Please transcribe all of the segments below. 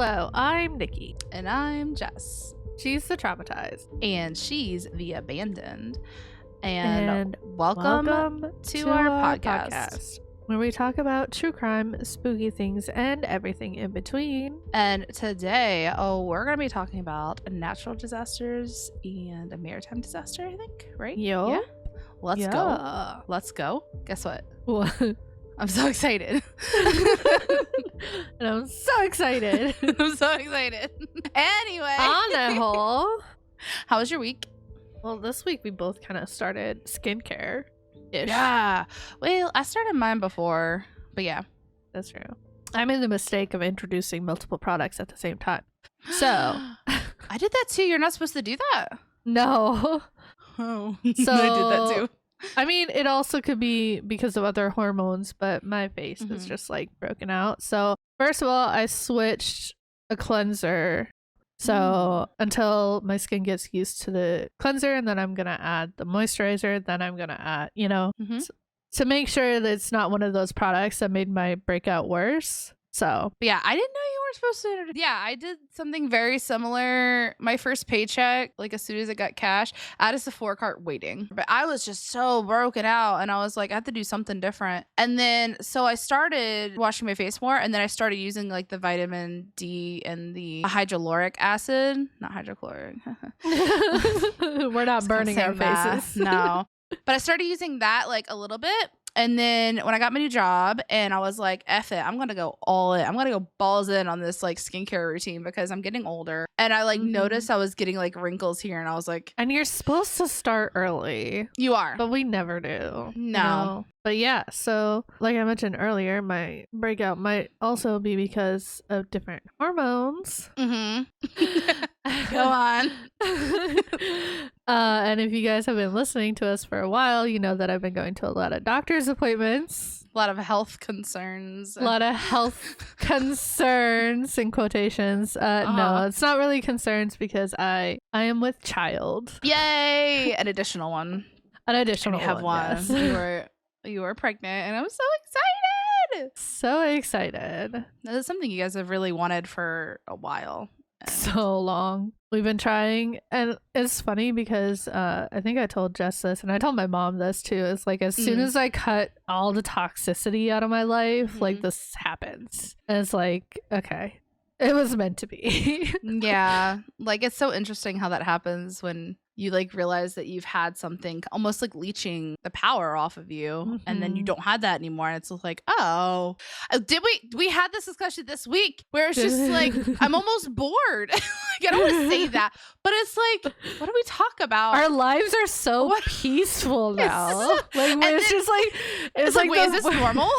Hello, I'm Nikki. And I'm Jess. She's the traumatized. And she's the abandoned. And welcome to our podcast, where we talk about true crime, spooky things, and everything in between. And today, we're going to be talking about natural disasters and a maritime disaster, I think, right? Yo. Yeah. Let's go. Guess what? What? I'm so excited. And I'm so excited. Anyway. On the whole. How was your week? Well, this week we both kind of started skincare. Yeah. Well, I started mine before, but yeah. That's true. I made the mistake of introducing multiple products at the same time. So. I did that too. You're not supposed to do that. No. Oh. So I did that too. I mean, it also could be because of other hormones, but my face is just like broken out. So first of all, I switched a cleanser. So until my skin gets used to the cleanser, and then I'm going to add the moisturizer, then I'm going to add, to make sure that it's not one of those products that made my breakout worse. So but yeah, I didn't know you were supposed to. Yeah, I did something very similar. My first paycheck, like as soon as it got cash, I had a Sephora cart waiting. But I was just so broken out, and I was like, I have to do something different. And then so I started washing my face more, and then I started using like the vitamin D and the hyaluronic acid, not hydrochloric. We're not burning our faces. No. But I started using that like a little bit. And then when I got my new job and I was like, F it, I'm going to go all in. I'm going to go balls in on this like skincare routine because I'm getting older. And I like noticed I was getting like wrinkles here, and I was like. And you're supposed to start early. You are. But we never do. No. But yeah, so like I mentioned earlier, my breakout might also be because of different hormones. Go on. And if you guys have been listening to us for a while, you know that I've been going to a lot of doctor's appointments. A lot of health concerns. A lot of health concerns in quotations. No, it's not really concerns because I am with child. Yay! An additional one. An additional have one. Yes. You were pregnant, and I'm so excited. So excited. That is something you guys have really wanted for a while. So long. We've been trying, and it's funny because I think I told Jess this, and I told my mom this too. It's like as soon as I cut all the toxicity out of my life, like this happens. And it's like, okay, it was meant to be. Yeah. Like it's so interesting how that happens when you like realize that you've had something almost like leeching the power off of you, and then you don't have that anymore. And it's like, oh, did we had this discussion this week where it's just like, I'm almost bored. Like, I don't want to say that, but it's like, what do we talk about? Our lives are so peaceful now. It's just like, it's like wait, is this normal?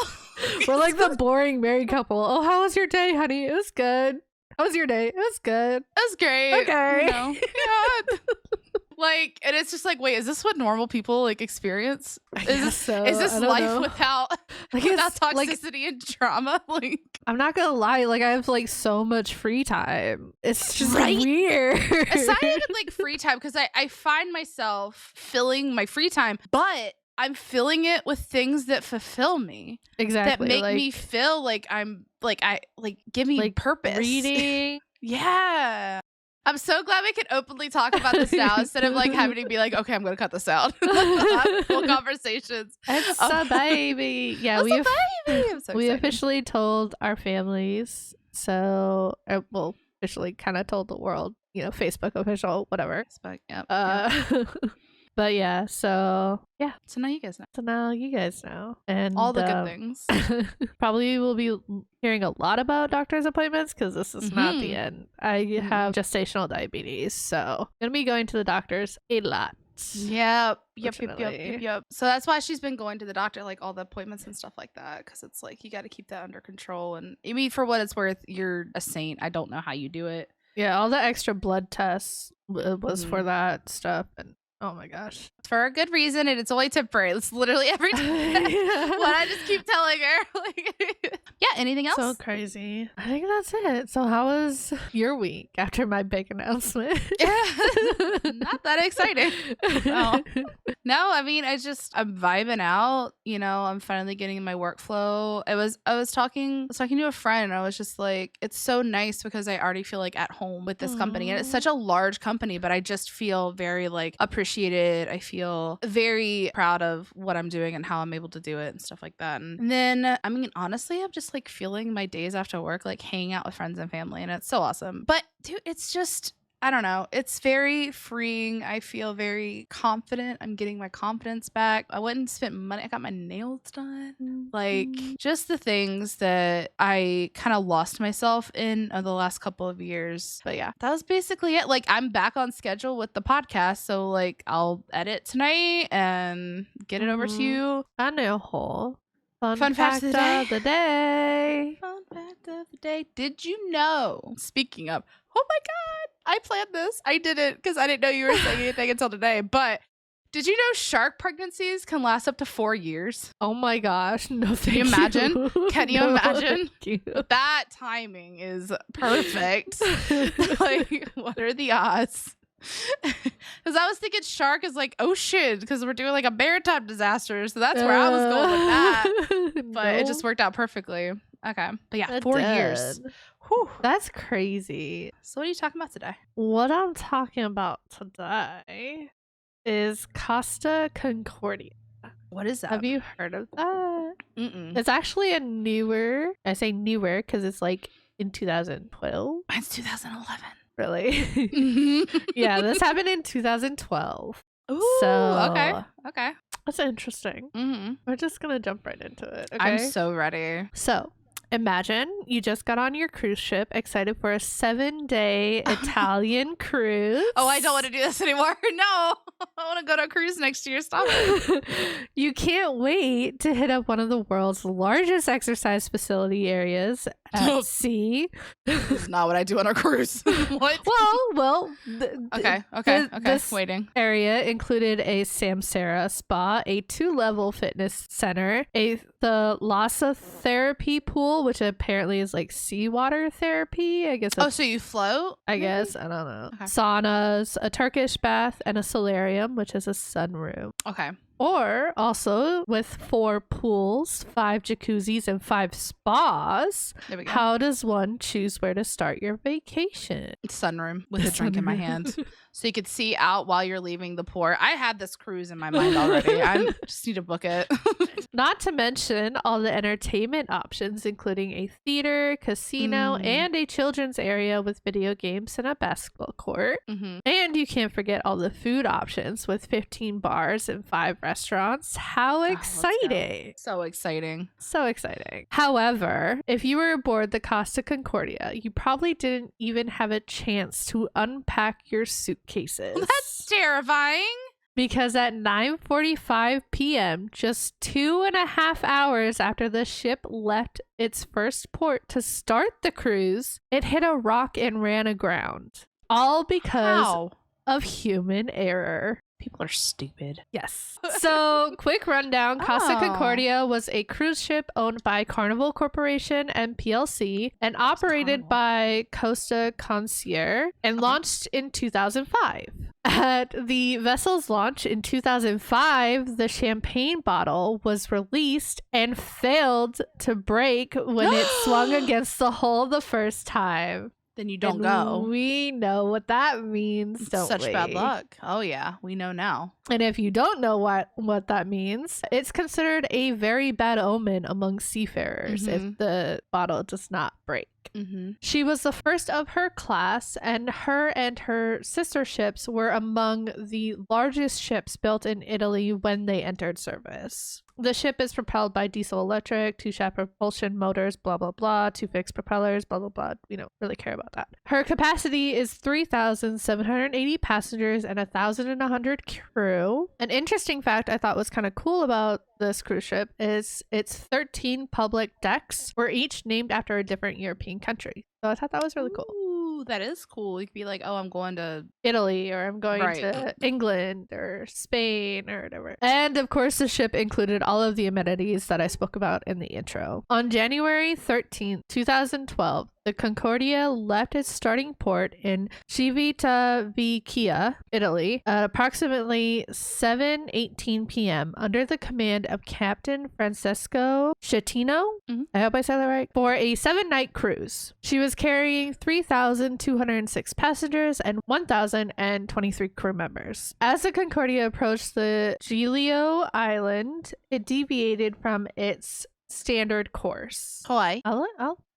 We're like the boring married couple. Oh, how was your day, honey? It was good. How was your day? It was good. It was great. Okay. Yeah. Like, and it's just like, wait, is this what normal people like experience? Is this life without toxicity and trauma? Like, I'm not gonna lie, like I have like so much free time. It's just like, weird. It's not even like free time, because I find myself filling my free time, but I'm filling it with things that fulfill me. Exactly. That make me feel like I'm like give me like purpose. Reading. Yeah. I'm so glad we can openly talk about this now instead of like having to be like, okay, I'm gonna cut this out. Have full conversations. It's a baby. Yeah, I'm so we excited. officially told our families. So, well, officially kind of told the world. Facebook official, whatever. Facebook, yep. But yeah, so yeah. So now you guys know. And all the good things. Probably will be hearing a lot about doctor's appointments because this is not the end. I have gestational diabetes, so I'm gonna be going to the doctors a lot. Yep. So that's why she's been going to the doctor, like all the appointments and stuff like that, because it's like you got to keep that under control. And I mean, for what it's worth, you're a saint. I don't know how you do it. Yeah, all the extra blood tests was for that stuff, and Oh my gosh. For a good reason, and it's only temporary. It's literally every day. What I just keep telling her. Yeah, anything else? So crazy. I think that's it. So how was your week after my big announcement? Not that exciting. No, I mean, I'm vibing out. I'm finally getting in my workflow. I was talking to a friend, and I was just like, it's so nice because I already feel like at home with this company, and it's such a large company, but I just feel very like appreciated. I feel very proud of what I'm doing and how I'm able to do it and stuff like that. And then, I mean, honestly, I'm just like feeling my days after work, like hanging out with friends and family, and it's so awesome. But dude, it's just, I don't know. It's very freeing. I feel very confident. I'm getting my confidence back. I went and spent money. I got my nails done. Like, just the things that I kind of lost myself in the last couple of years. But yeah, that was basically it. Like, I'm back on schedule with the podcast. So, like, I'll edit tonight and get it over to you. I know whole. Fun fact of the day. Fun fact of the day. Did you know, speaking of, oh my God, I planned this. I did it because I didn't know you were saying anything until today. But did you know shark pregnancies can last up to 4 years? Oh my gosh. No, Can you imagine? Can you imagine? That timing is perfect. Like, what are the odds? Because I was thinking shark is like ocean because we're doing like a maritime disaster. So that's where I was going with that. But it just worked out perfectly. Okay. But yeah, 4 years. Whew. That's crazy. So what are you talking about today? What I'm talking about today is Costa Concordia. What is that? Have you heard of that? Mm-mm. It's actually I say newer because it's like in 2012. It's 2011. Really? Yeah, this happened in 2012. Ooh, so okay. That's interesting. Mm-hmm. We're just gonna jump right into it. Okay? I'm so ready. So imagine you just got on your cruise ship, excited for a 7-day Italian cruise. Oh, I don't want to do this anymore. No, I want to go to a cruise next year. Stop it. You can't wait to hit up one of the world's largest exercise facility areas at sea. This is not what I do on a cruise. What? Well. Okay. This waiting. Area included a Samsara spa, a 2-level fitness center, the Lhasa therapy pool, which apparently is like seawater therapy. I guess. Oh, so you float? I guess. I don't know. Okay. Saunas, a Turkish bath, and a solarium, which is a sunroom. Okay. Or also with 4 pools, 5 jacuzzis, and 5 spas. There we go. How does one choose where to start your vacation? Sunroom with a drink in my hand. So you could see out while you're leaving the port. I had this cruise in my mind already. I just need to book it. Not to mention all the entertainment options, including a theater, casino, and a children's area with video games and a basketball court. Mm-hmm. And you can't forget all the food options with 15 bars and 5 restaurants. How exciting! So exciting. So exciting. However, if you were aboard the Costa Concordia, you probably didn't even have a chance to unpack your suitcases. That's terrifying. Because at 9:45 p.m., just 2.5 hours after the ship left its first port to start the cruise, it hit a rock and ran aground. All because of human error. People are stupid. Yes. So, quick rundown. Costa Concordia was a cruise ship owned by Carnival Corporation and PLC and operated by Costa Concordia and launched in 2005. At the vessel's launch in 2005, the champagne bottle was released and failed to break when it swung against the hull the first time. Then you don't go. We know what that means, don't we? Such bad luck. Oh yeah, we know now. And if you don't know what that means, it's considered a very bad omen among seafarers if the bottle does not break. She was the first of her class, and her sister ships were among the largest ships built in Italy when they entered service. The ship is propelled by diesel-electric, 2-shaft propulsion motors, blah, blah, blah, 2 fixed propellers, blah, blah, blah. We don't really care about that. Her capacity is 3,780 passengers and 1,100 crew. An interesting fact I thought was kind of cool about this cruise ship is its 13 public decks were each named after a different European country. So I thought that was really cool. Ooh, Ooh, that is cool. You could be like, oh, I'm going to Italy, or I'm going Right. to England or Spain or whatever. And of course, the ship included all of the amenities that I spoke about in the intro. On January 13th, 2012, the Concordia left its starting port in Civitavecchia, Italy, at approximately 7:18 p.m. under the command of Captain Francesco Schettino. I hope I said that right. For a 7-night cruise. She was carrying 3,206 passengers and 1,023 crew members. As the Concordia approached the Giglio Island, it deviated from its standard course. Hawaii.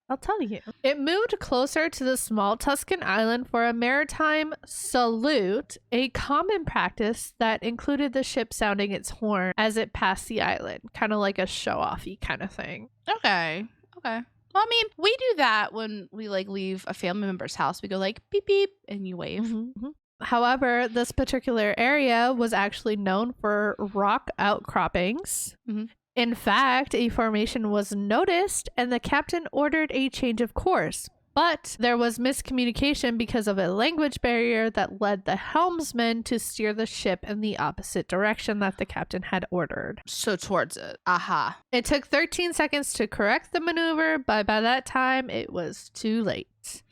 I'll tell you. It moved closer to the small Tuscan island for a maritime salute, a common practice that included the ship sounding its horn as it passed the island, kind of like a show-offy kind of thing. Okay. Well, I mean, we do that when we like leave a family member's house. We go like beep beep and you wave. However, this particular area was actually known for rock outcroppings. In fact, a formation was noticed and the captain ordered a change of course. But there was miscommunication because of a language barrier that led the helmsman to steer the ship in the opposite direction that the captain had ordered. So towards it. Aha. It took 13 seconds to correct the maneuver, but by that time, it was too late.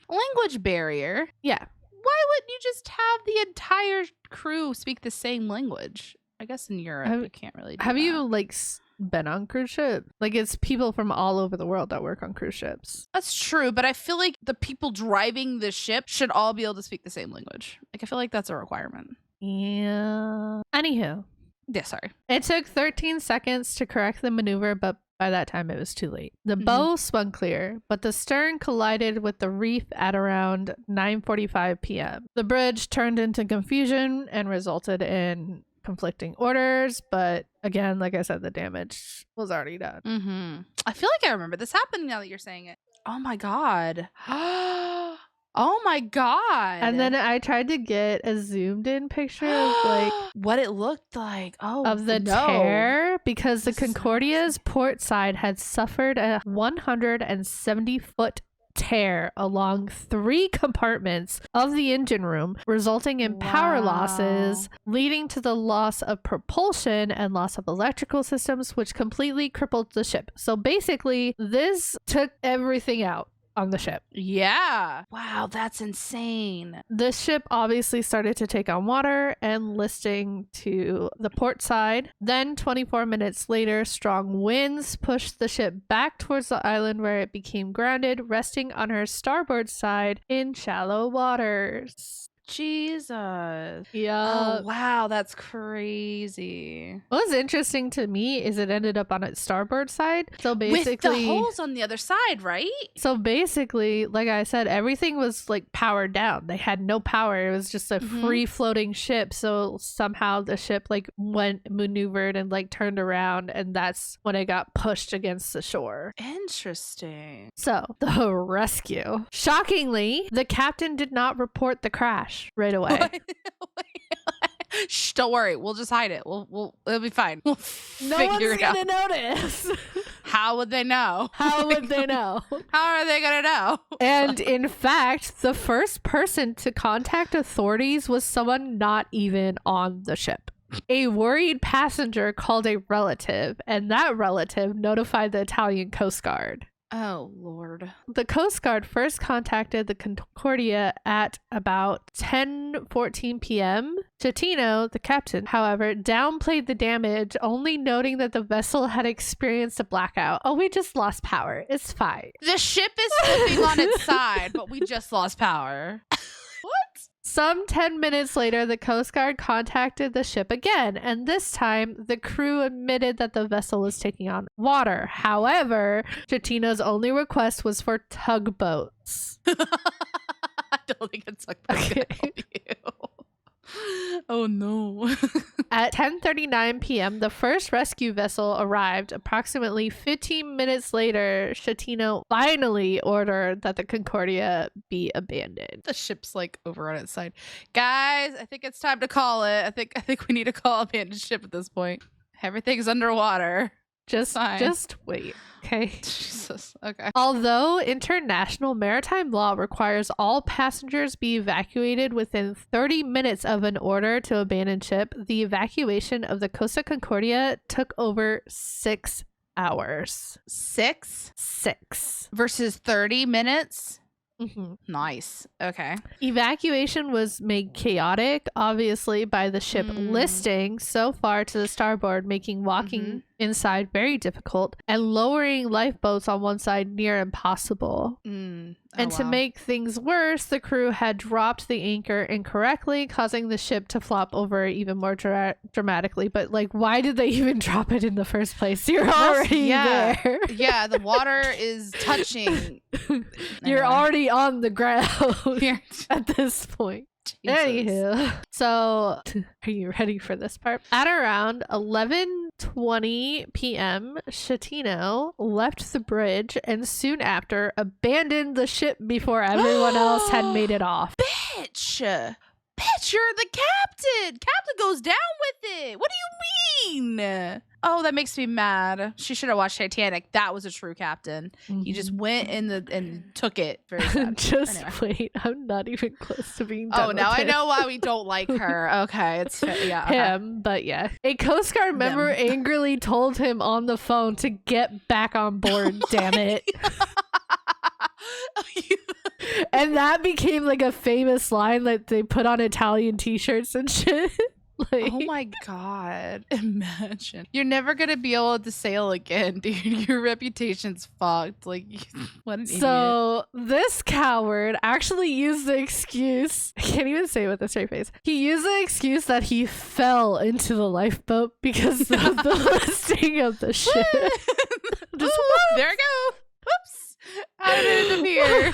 Language barrier? Yeah. Why wouldn't you just have the entire crew speak the same language? I guess in Europe, you can't really do Have that. you, like, been on cruise ship? Like, it's people from all over the world that work on cruise ships. That's true, but I feel like the people driving the ship should all be able to speak the same language. Like, I feel like that's a requirement. Yeah. Anywho. Yeah, sorry. It took 13 seconds to correct the maneuver, but by that time it was too late. The bow swung clear, but the stern collided with the reef at around 9:45 p.m. The bridge turned into confusion and resulted in conflicting orders, but again, like I said, the damage was already done. I feel like I remember this happening now that you're saying it. Oh my god. Oh my god. And then I tried to get a zoomed in picture of like what it looked like. Oh, of the tear, because the Concordia's port side had suffered a 170-foot tear along 3 compartments of the engine room, resulting in power losses, leading to the loss of propulsion and loss of electrical systems, which completely crippled the ship. So basically, this took everything out on the ship. Yeah. Wow, that's insane. This ship obviously started to take on water and listing to the port side. Then 24 minutes later, strong winds pushed the ship back towards the island where it became grounded, resting on her starboard side in shallow waters. Jesus. Yeah. Oh, wow, that's crazy. What was interesting to me is it ended up on its starboard side. So basically, with the holes on the other side, right? So basically, like I said, everything was like powered down. They had no power. It was just a free floating ship. So somehow the ship like maneuvered and like turned around, and that's when it got pushed against the shore. Interesting. So the rescue. Shockingly, the captain did not report the crash right away. Shh, don't worry. We'll just hide it. It'll be fine. We'll figure it out. No one's gonna notice. How would they know? How would they know? How are they gonna know? And in fact, the first person to contact authorities was someone not even on the ship. A worried passenger called a relative, and that relative notified the Italian Coast Guard. Oh, Lord. The Coast Guard first contacted the Concordia at about 10:14 p.m. Schettino, the captain, however, downplayed the damage, only noting that the vessel had experienced a blackout. Oh, we just lost power. It's fine. The ship is flipping on its side, but we just lost power. What? Some 10 minutes later, the Coast Guard contacted the ship again, and this time the crew admitted that the vessel was taking on water. However, Schettino's only request was for tugboats. I don't think a tugboat can help you. Oh no. At 10:39 p.m., the first rescue vessel arrived. Approximately 15 minutes later, Schettino finally ordered that the Concordia be abandoned. The ship's like over on its side. Guys, I think it's time to call it. I think we need to call abandoned ship at this point. Everything's underwater. Just wait. Okay. Jesus. Okay. Although international maritime law requires all passengers be evacuated within 30 minutes of an order to abandon ship, the evacuation of the Costa Concordia took over 6 hours. 6 versus 30 minutes. Mm-hmm. Nice. Okay. Evacuation was made chaotic, obviously, by the ship listing so far to the starboard, making walking inside very difficult and lowering lifeboats on one side near impossible. And to make things worse, the crew had dropped the anchor incorrectly, causing the ship to flop over even more dramatically. But like, why did they even drop it in the first place? You're already there. Yeah, the water is touching. You're already on the ground at this point. Jesus. Anywho, so are you ready for this part? At around 11:20 p.m., Schettino left the bridge and soon after abandoned the ship before everyone else had made it off. Bitch, you're the captain. Captain goes down with it. What do you mean? Oh, that makes me mad. She should have watched Titanic. That was a true captain. He just went in and took it. Very sad. Wait. I'm not even close to being done. Oh, now with I him. know why we don't like her. Okay, it's him, but yeah. A Coast Guard member angrily told him on the phone to get back on board. Damn it. And that became like a famous line that they put on Italian t-shirts and shit. Like, oh my god, imagine. You're never gonna be able to sail again, dude. Your reputation's fucked. Like, what an idiot. So this coward actually used the excuse, I can't even say it with a straight face. He used the excuse that he fell into the lifeboat because of the listing of the ship. Just there I go. Whoops. How did it appear?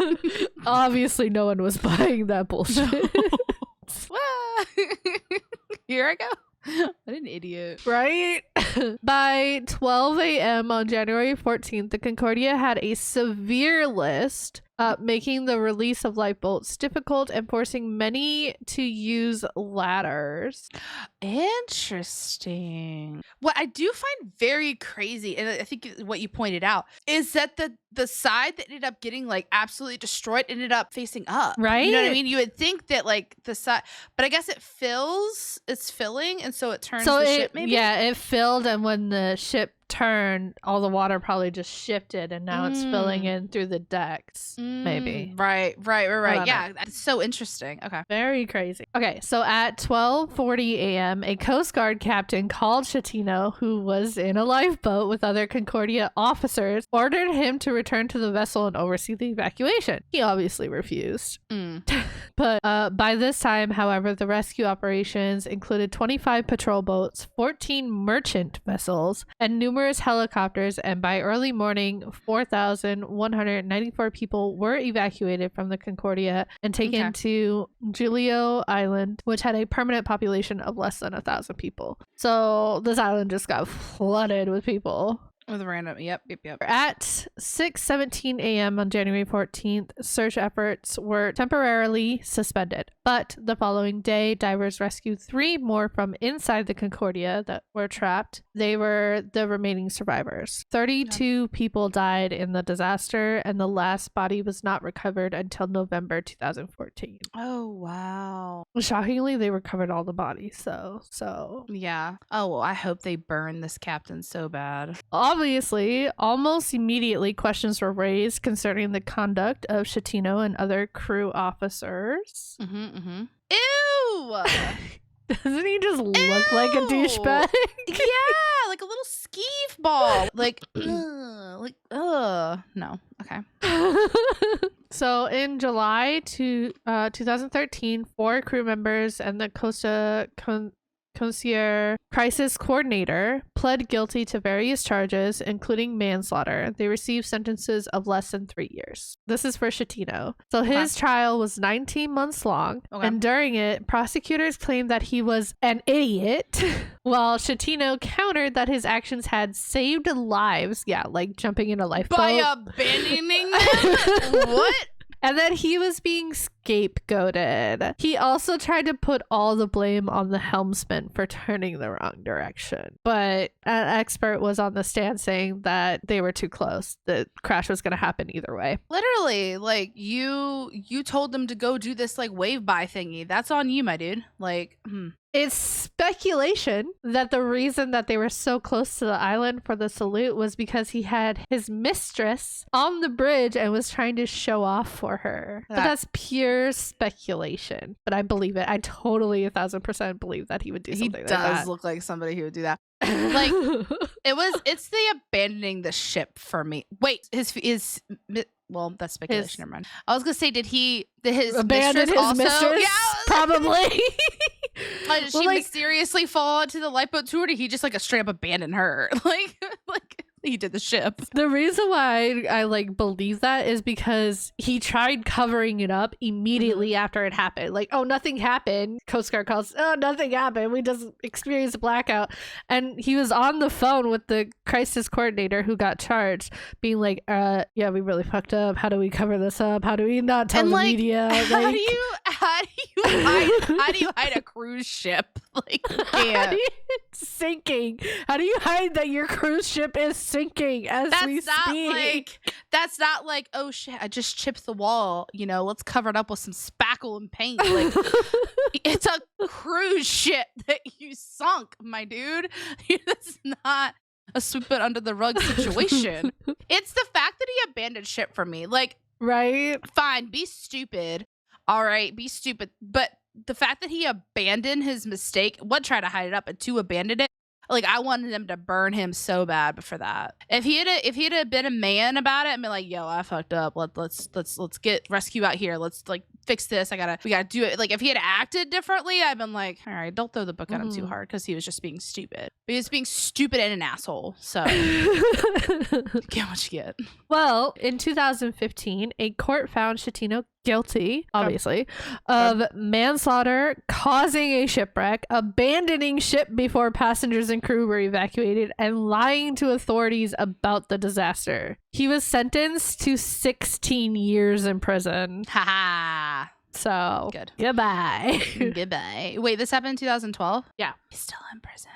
Obviously no one was buying that bullshit. Here I go. What an idiot. Right? By 12 a.m. on January 14th, the Concordia had a severe list, making the release of lifeboats difficult and forcing many to use ladders. Interesting. What I do find very crazy, and I think what you pointed out, is that the side that ended up getting like absolutely destroyed ended up facing up. Right? You know what I mean? You would think that like the side, but I guess it's filling, and so it turns the ship maybe? Yeah, it filled, and when the ship turned, all the water probably just shifted, and now it's filling in through the decks. Maybe. Right. Yeah, that's so interesting. Okay. Very crazy. Okay, so at 12:40 a.m., a Coast Guard captain called Schettino, who was in a lifeboat with other Concordia officers, ordered him to return to the vessel and oversee the evacuation. He obviously refused. But by this time, however, the rescue operations included 25 patrol boats, 14 merchant vessels, and numerous helicopters, and by early morning, 4,194 people were evacuated from the Concordia and taken to Giulio Island, which had a permanent population of less than 1,000 people. So this island just got flooded with people. With random, yep. At 6:17 a.m. on January 14th, search efforts were temporarily suspended. But the following day, divers rescued 3 more from inside the Concordia that were trapped. They were the remaining survivors. 32 people died in the disaster, and the last body was not recovered until November 2014. Oh, wow. Shockingly, they recovered all the bodies, so. Yeah. Oh, well, I hope they burn this captain so bad. Obviously, almost immediately questions were raised concerning the conduct of Schettino and other crew officers. Ew! Doesn't he just look like a douchebag? Yeah, like a little skeeve ball. No. Okay. So in July 2013, 4 crew members and the Costa Concordia crisis coordinator pled guilty to various charges, including manslaughter. They received sentences of less than 3 years. This is for Schettino. So his trial was 19 months long, and during it, prosecutors claimed that he was an idiot, while Schettino countered that his actions had saved lives. Yeah, like jumping in a lifeboat. By abandoning them? What? And then he was being scapegoated. He also tried to put all the blame on the helmsman for turning the wrong direction. But an expert was on the stand saying that they were too close. The crash was going to happen either way. Literally, like you told them to go do this like wave by thingy. That's on you, my dude. Like, It's speculation that the reason that they were so close to the island for the salute was because he had his mistress on the bridge and was trying to show off for her. But that's pure speculation. But I believe it. I totally 1,000% believe that he would do something like that. He does look like somebody who would do that. Like it's the abandoning the ship for me. Wait, well, that's speculation. Never mind. I was gonna say, did his abandon mistress his also? mistress? Yeah, probably. Did she mysteriously fall into the lifeboat too, or did he just like a straight up abandon her? like he did the ship. The reason why I like believe that is because he tried covering it up immediately after it happened. Like, oh, nothing happened. Coast Guard calls, oh, nothing happened. We just experienced a blackout. And he was on the phone with the crisis coordinator who got charged, being like, yeah, we really fucked up. How do we cover this up? How do we not tell the media? How do you hide a cruise ship? Like, it's sinking. How do you hide that your cruise ship is sinking as we speak? That's not like, oh shit, I just chipped the wall. You know, let's cover it up with some spackle and paint. Like, it's a cruise ship that you sunk, my dude. It's not a sweep it under the rug situation. It's the fact that he abandoned ship for me. Like, right? Fine, be stupid. All right, be stupid. But the fact that he abandoned his mistake, one, try to hide it up, and two, abandoned it. Like, I wanted them to burn him so bad for that. If he had been a man about it and been like, yo, I fucked up. Let's get rescue out here. Let's like fix this. We gotta do it. Like, if he had acted differently, I'd been like, all right, don't throw the book at him too hard, because he was just being stupid. But he was being stupid and an asshole. So get what you get. Well, in 2015, a court found Schettino guilty, obviously, of manslaughter, causing a shipwreck, abandoning ship before passengers and crew were evacuated, and lying to authorities about the disaster. He was sentenced to 16 years in prison. Ha. So, good. Goodbye. Goodbye. Wait, this happened in 2012? Yeah. He's still in prison.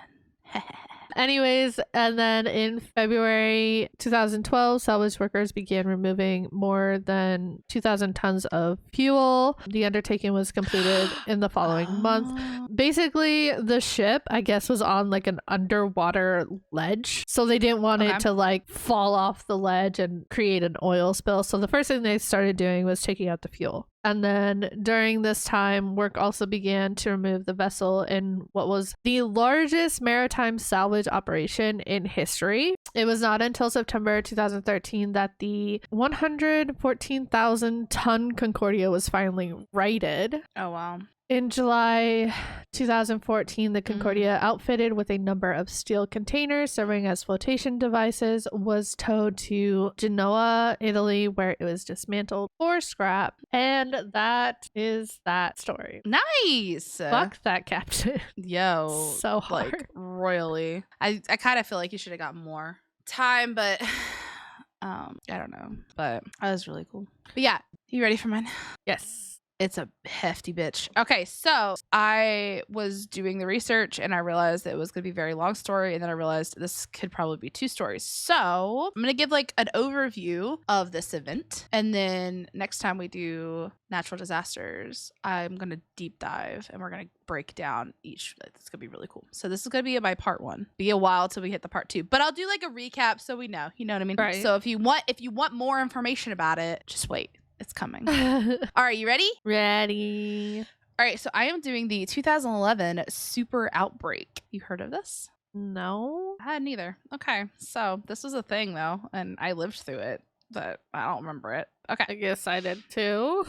Anyways, and then in February 2012, salvage workers began removing more than 2,000 tons of fuel. The undertaking was completed in the following month. Basically, the ship, I guess, was on like an underwater ledge. So they didn't want it to like fall off the ledge and create an oil spill. So the first thing they started doing was taking out the fuel. And then during this time, work also began to remove the vessel in what was the largest maritime salvage operation in history. It was not until September 2013 that the 114,000 ton Concordia was finally righted. Oh, wow. In July 2014, the Concordia, outfitted with a number of steel containers serving as flotation devices, was towed to Genoa, Italy, where it was dismantled for scrap. And that is that story. Nice. Fuck that captain. Yo. So hard. Like, royally. I kind of feel like you should have got more time, but I don't know. But that was really cool. But yeah, you ready for mine? Yes. It's a hefty bitch. Okay, so I was doing the research and I realized that it was going to be a very long story, and then I realized this could probably be 2 stories. So I'm going to give like an overview of this event, and then next time we do natural disasters, I'm going to deep dive and we're going to break down each. It's going to be really cool. So this is going to be my part 1. Be a while till we hit the part 2, but I'll do like a recap so we know. You know what I mean? Right. So if you want more information about it, just wait. It's coming. All right, you ready? Ready. All right, so I am doing the 2011 Super Outbreak. You heard of this? No. I hadn't either. Okay, so this was a thing though, and I lived through it, but I don't remember it. Okay. I guess I did too.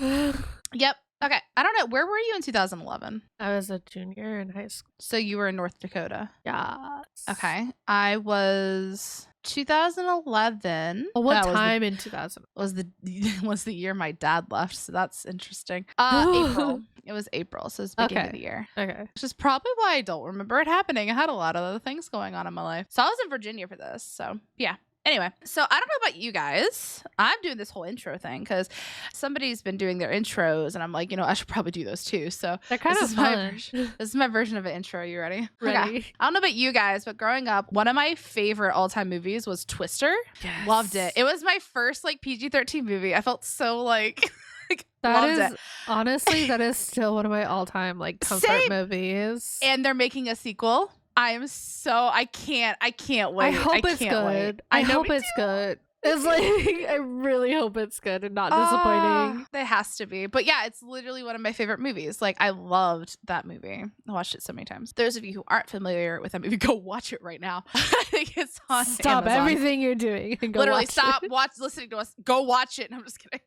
Yep. Okay. I don't know. Where were you in 2011? I was a junior in high school. So you were in North Dakota. Yes. Okay. I was 2011. Well, what time in 2000? Was the year my dad left, so that's interesting. April. It was April, so it's the beginning of the year. Okay. Which is probably why I don't remember it happening. I had a lot of other things going on in my life. So I was in Virginia for this. So yeah. Anyway, so I don't know about you guys. I'm doing this whole intro thing because somebody's been doing their intros, and I'm like, I should probably do those too. So They're kind of fun. This is my version of an intro. You ready? Ready. Okay. I don't know about you guys, but growing up, one of my favorite all-time movies was Twister. Yes. Loved it. It was my first like PG-13 movie. I felt so like honestly, that is still one of my all-time like comfort movies. And they're making a sequel. I can't wait. I hope it's good. I hope it's good. It's like, I really hope it's good and not disappointing. It has to be. But yeah, it's literally one of my favorite movies. Like, I loved that movie. I watched it so many times. Those of you who aren't familiar with that movie, go watch it right now. I think it's on Stop Amazon. Everything you're doing and go literally watch it. listening to us. Go watch it. I'm just kidding.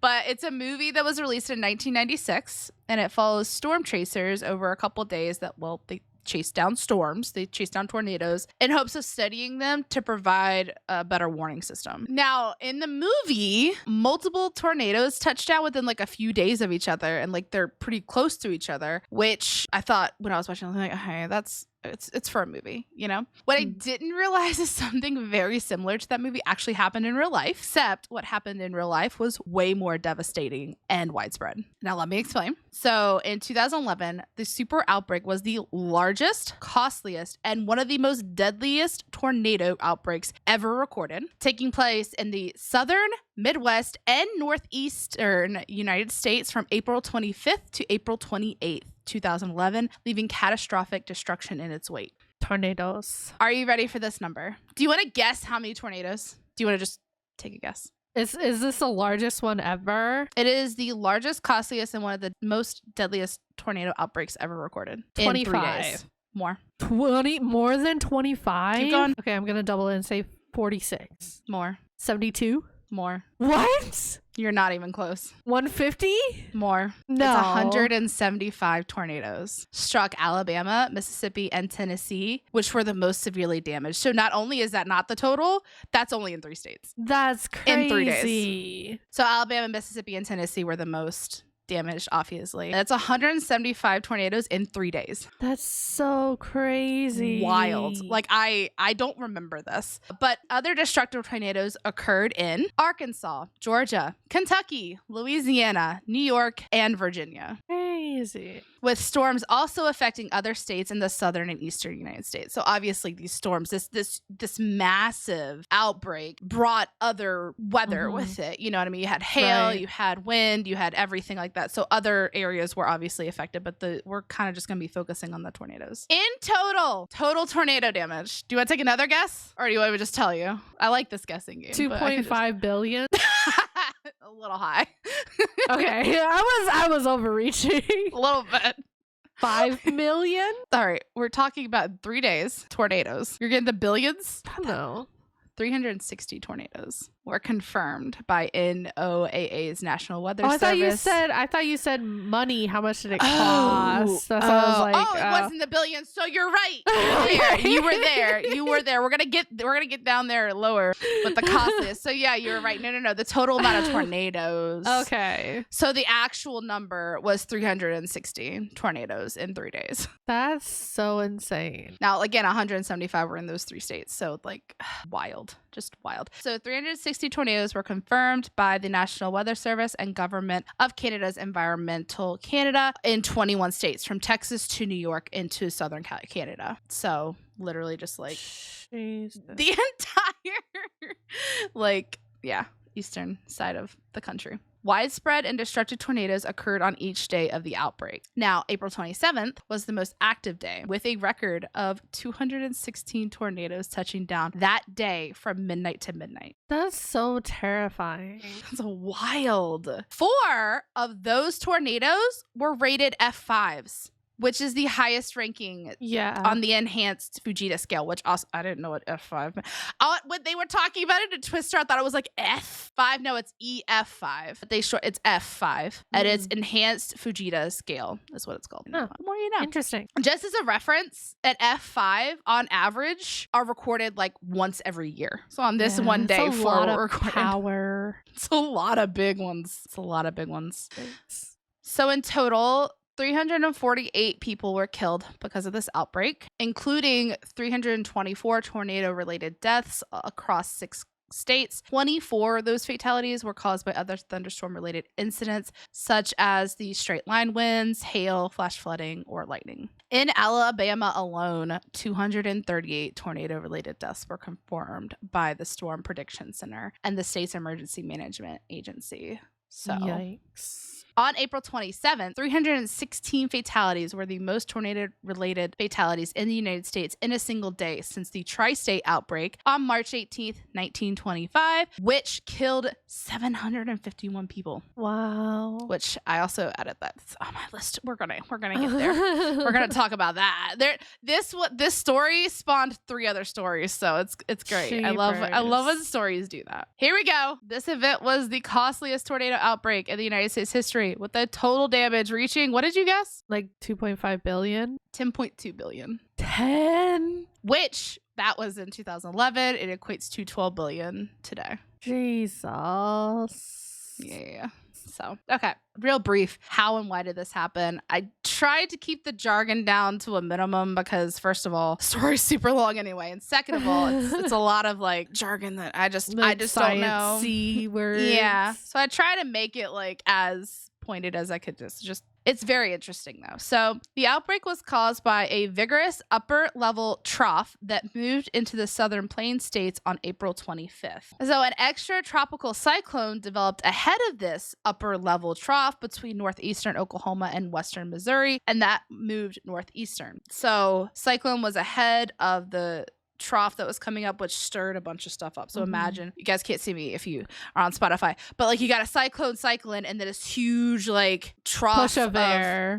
But it's a movie that was released in 1996, and it follows storm chasers over a couple days they chase down storms. They chase down tornadoes in hopes of studying them to provide a better warning system. Now, in the movie, multiple tornadoes touch down within like a few days of each other, and like they're pretty close to each other, which I thought when I was watching, I was like, hey, it's for a movie, What I didn't realize is something very similar to that movie actually happened in real life, except what happened in real life was way more devastating and widespread. Now, let me explain. So in 2011, the super outbreak was the largest, costliest, and one of the most deadliest tornado outbreaks ever recorded, taking place in the southern, Midwest, and northeastern United States from April 25th to April 28th. 2011, leaving catastrophic destruction in its wake. Tornadoes. Are you ready for this number? Do you want to guess how many tornadoes? Do you want to just take a guess? Is this the largest one ever? It is the largest, costliest, and one of the most deadliest tornado outbreaks ever recorded. 25. In 3 days. More. 20? More than 25? Keep going. Okay, I'm going to double it and say 46. More. 72? More. What? You're not even close. 150? More. No. It's 175 tornadoes struck Alabama, Mississippi, and Tennessee, which were the most severely damaged. So not only is that not the total, that's only in 3 states. That's crazy. In 3 days. So Alabama, Mississippi, and Tennessee were the most damaged, obviously. That's 175 tornadoes in 3 days. That's so crazy. Wild. Like, I don't remember this. But other destructive tornadoes occurred in Arkansas, Georgia, Kentucky, Louisiana, New York, and Virginia. Crazy. With storms also affecting other states in the southern and eastern United States. So obviously these storms, this massive outbreak brought other weather with it. You know what I mean? You had hail, you had wind, you had everything like that. So other areas were obviously affected, but we're kind of just going to be focusing on the tornadoes. In total tornado damage. Do you want to take another guess? Or do you want me to just tell you? I like this guessing game. 2.5 billion? A little high. Okay, I was overreaching. A little bit. 5 million? All right, we're talking about 3 days tornadoes. You're getting the billions? I don't know. 360 tornadoes were confirmed by NOAA's National Weather Service. I thought you said money. How much did it cost? That's what I was like. It wasn't the billions. So you're right. You were there. We're gonna get down there lower what the cost is. So yeah, you were right. No. The total amount of tornadoes. Okay. So the actual number was 360 tornadoes in 3 days. That's so insane. Now again, 175 were in those 3 states. So like wild. Just wild. So 360 tornadoes were confirmed by the National Weather Service and Government of Canada's Environmental Canada in 21 states, from Texas to New York into southern Canada. So literally just like Jesus. The entire eastern side of the country. Widespread and destructive tornadoes occurred on each day of the outbreak. Now, April 27th was the most active day, with a record of 216 tornadoes touching down that day from midnight to midnight. That's so terrifying. That's wild. 4 of those tornadoes were rated F5s, which is the highest ranking on the enhanced Fujita scale, which also, I didn't know what F5 meant. When they were talking about it in Twister, I thought it was like F5. No, it's EF5. It's F5. And it's enhanced Fujita scale is what it's called. Oh, the more you know. Interesting. Just as a reference, an F5 on average are recorded like once every year. So on this one day, it's a 4 lot were of recorded. Power. It's a lot of big ones. So in total, 348 people were killed because of this outbreak, including 324 tornado-related deaths across 6 states. 24 of those fatalities were caused by other thunderstorm-related incidents, such as the straight line winds, hail, flash flooding, or lightning. In Alabama alone, 238 tornado-related deaths were confirmed by the Storm Prediction Center and the state's emergency management agency. So, yikes. On April 27th, 316 fatalities were the most tornado-related fatalities in the United States in a single day since the tri-state outbreak on March 18th, 1925, which killed 751 people. Wow. Which I also added that on my list. We're gonna get there. We're gonna talk about that. This story spawned 3 other stories, so it's great. Jeepers. I love when stories do that. Here we go. This event was the costliest tornado outbreak in the United States history, with the total damage reaching, what did you guess? Like 2.5 billion? 10.2 billion. 10? Which, that was in 2011. It equates to 12 billion today. Jesus. Yeah. So, okay. Real brief. How and why did this happen? I tried to keep the jargon down to a minimum because, first of all, the story's super long anyway. And second of all, it's a lot of like jargon that I just don't know. Words. Yeah. So I try to make it like as pointed as I could. Just it's very interesting though. So the outbreak was caused by a vigorous upper level trough that moved into the southern plain states on April 25th. So an extra tropical cyclone developed ahead of this upper level trough between northeastern Oklahoma and western Missouri, and that moved northeastern. So cyclone was ahead of the trough that was coming up, which stirred a bunch of stuff up. So imagine, you guys can't see me if you are on Spotify, but like you got a cyclone cycling and then this huge like trough push of air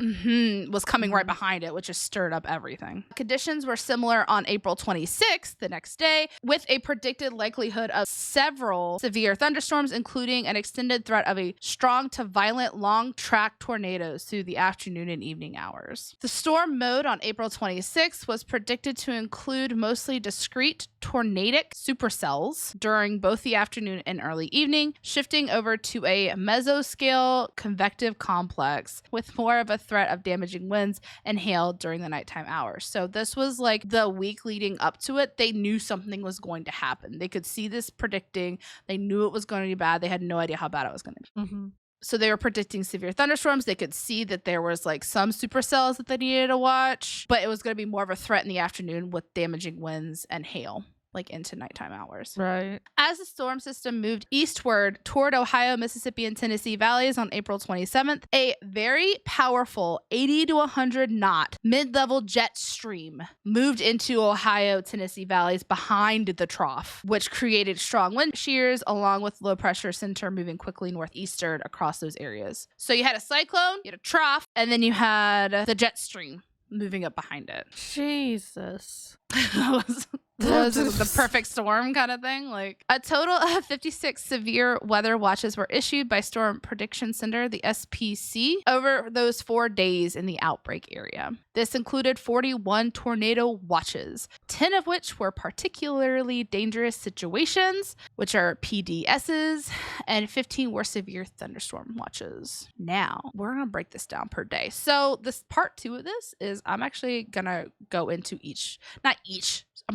was coming right behind it, which just stirred up everything. Conditions were similar on April 26th, the next day, with a predicted likelihood of several severe thunderstorms, including an extended threat of a strong to violent long track tornadoes through the afternoon and evening hours. The storm mode on April 26th was predicted to include mostly discrete tornadic supercells during both the afternoon and early evening, shifting over to a mesoscale convective complex with more of a threat of damaging winds and hail during the nighttime hours. So this was like the week leading up to it. They knew something was going to happen. They could see this predicting. They knew it was going to be bad. They had no idea how bad it was going to be. So they were predicting severe thunderstorms. They could see that there was like some supercells that they needed to watch, but it was going to be more of a threat in the afternoon with damaging winds and hail, like into nighttime hours. Right. As the storm system moved eastward toward Ohio, Mississippi, and Tennessee valleys on April 27th, a very powerful 80 to 100 knot mid-level jet stream moved into Ohio, Tennessee valleys behind the trough, which created strong wind shears along with low pressure center moving quickly northeastern across those areas. So you had a cyclone, you had a trough, and then you had the jet stream moving up behind it. Jesus. Was the perfect storm kind of thing. Like a total of 56 severe weather watches were issued by Storm Prediction Center, the SPC, over those 4 days in the outbreak area. This included 41 tornado watches, 10 of which were particularly dangerous situations, which are PDSs, and 15 were severe thunderstorm watches. Now, we're going to break this down per day. So this part 2 of this is I'm actually going to go into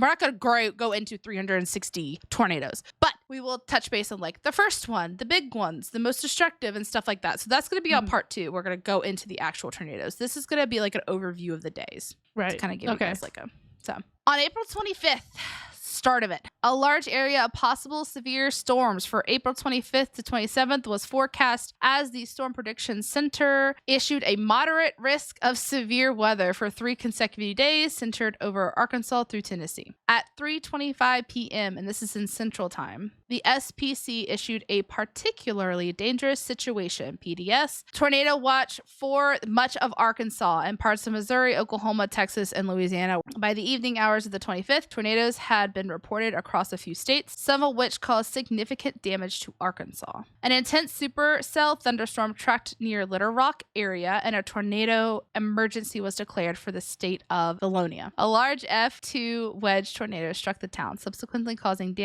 we're not going to go into 360 tornadoes, but we will touch base on like the first one, the big ones, the most destructive and stuff like that. So that's going to be on part 2. We're going to go into the actual tornadoes. This is going to be like an overview of the days. Right. To kind of give you guys like so on April 25th, start of it, a large area of possible severe storms for April 25th to 27th was forecast as the Storm Prediction Center issued a moderate risk of severe weather for 3 consecutive days centered over Arkansas through Tennessee. At 3:25 p.m., and this is in Central Time, the SPC issued a particularly dangerous situation, PDS, tornado watch for much of Arkansas and parts of Missouri, Oklahoma, Texas, and Louisiana. By the evening hours of the 25th, tornadoes had been reported across a few states, some of which caused significant damage to Arkansas. An intense supercell thunderstorm tracked near Little Rock area, and a tornado emergency was declared for the state of Livonia. A large F2 wedge tornado struck the town, subsequently causing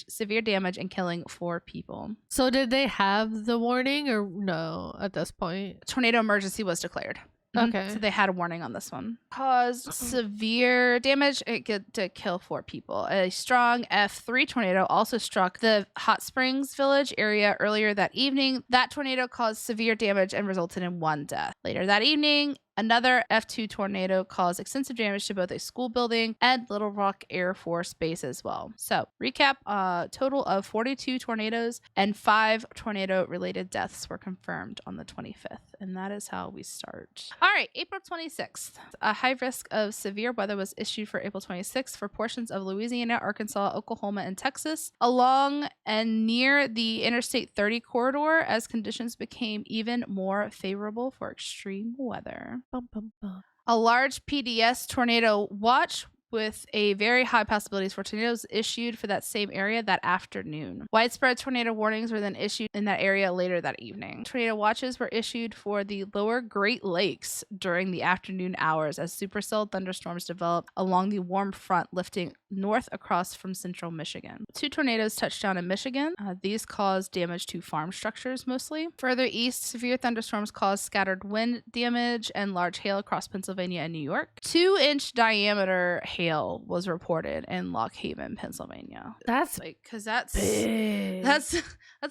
severe damage and killing 4 people. So did they have the warning or no at this point? Tornado emergency was declared. Okay. So they had a warning on this one. Caused severe damage. It could to kill 4 people. A strong F3 tornado also struck the Hot Springs Village area earlier that evening. That tornado caused severe damage and resulted in 1 death. Later that evening, another F2 tornado caused extensive damage to both a school building and Little Rock Air Force Base as well. So, recap, a total of 42 tornadoes and 5 tornado-related deaths were confirmed on the 25th. And that is how we start. All right, April 26th. A high risk of severe weather was issued for April 26th for portions of Louisiana, Arkansas, Oklahoma, and Texas, along and near the Interstate 30 corridor as conditions became even more favorable for extreme weather. Bum, bum, bum. A large PDS tornado watch with a very high possibilities for tornadoes issued for that same area that afternoon. Widespread tornado warnings were then issued in that area later that evening. Tornado watches were issued for the lower Great Lakes during the afternoon hours as supercell thunderstorms developed along the warm front lifting north across from central Michigan. 2 tornadoes touched down in Michigan. These caused damage to farm structures mostly. Further east, severe thunderstorms caused scattered wind damage and large hail across Pennsylvania and New York. 2-inch diameter hail was reported in Lock Haven, Pennsylvania. That's like, because that's big. that's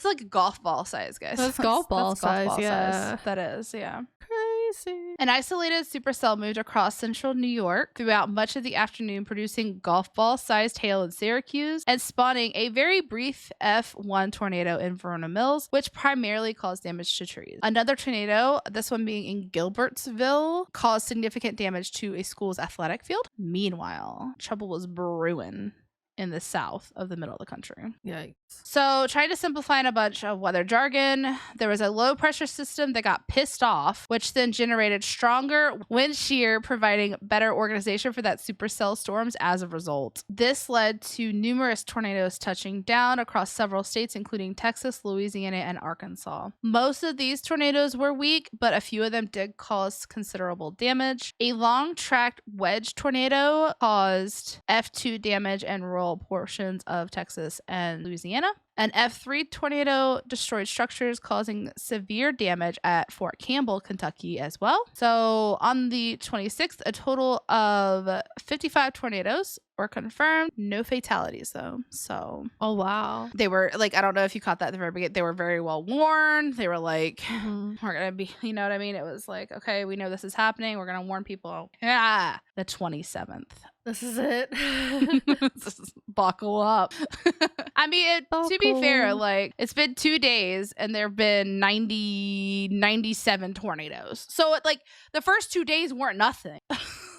like a golf ball size, guys. That's golf ball size, yeah. That is, yeah. Crazy. An isolated supercell moved across central New York throughout much of the afternoon, producing golf ball-sized hail in Syracuse and spawning a very brief F1 tornado in Verona Mills, which primarily caused damage to trees. Another tornado, this one being in Gilbertsville, caused significant damage to a school's athletic field. Meanwhile, trouble was brewing in the south of the middle of the country. Yikes. So, trying to simplify in a bunch of weather jargon, there was a low pressure system that got pissed off, which then generated stronger wind shear, providing better organization for that supercell storms as a result. This led to numerous tornadoes touching down across several states, including Texas, Louisiana, and Arkansas. Most of these tornadoes were weak, but a few of them did cause considerable damage. A long-tracked wedge tornado caused F2 damage and rural portions of Texas and Louisiana. An F3 tornado destroyed structures, causing severe damage at Fort Campbell, Kentucky as well. So on the 26th, a total of 55 tornadoes were confirmed. No fatalities though. So oh wow. They were like, I don't know if you caught that at the very beginning. They were very well warned. They were like, we're gonna be, you know what I mean? It was like, okay, we know this is happening. We're gonna warn people. Yeah. The 27th. This is it. Buckle up. I mean, to be fair, like, it's been 2 days and there have been 97 tornadoes. So, like, the first 2 days weren't nothing.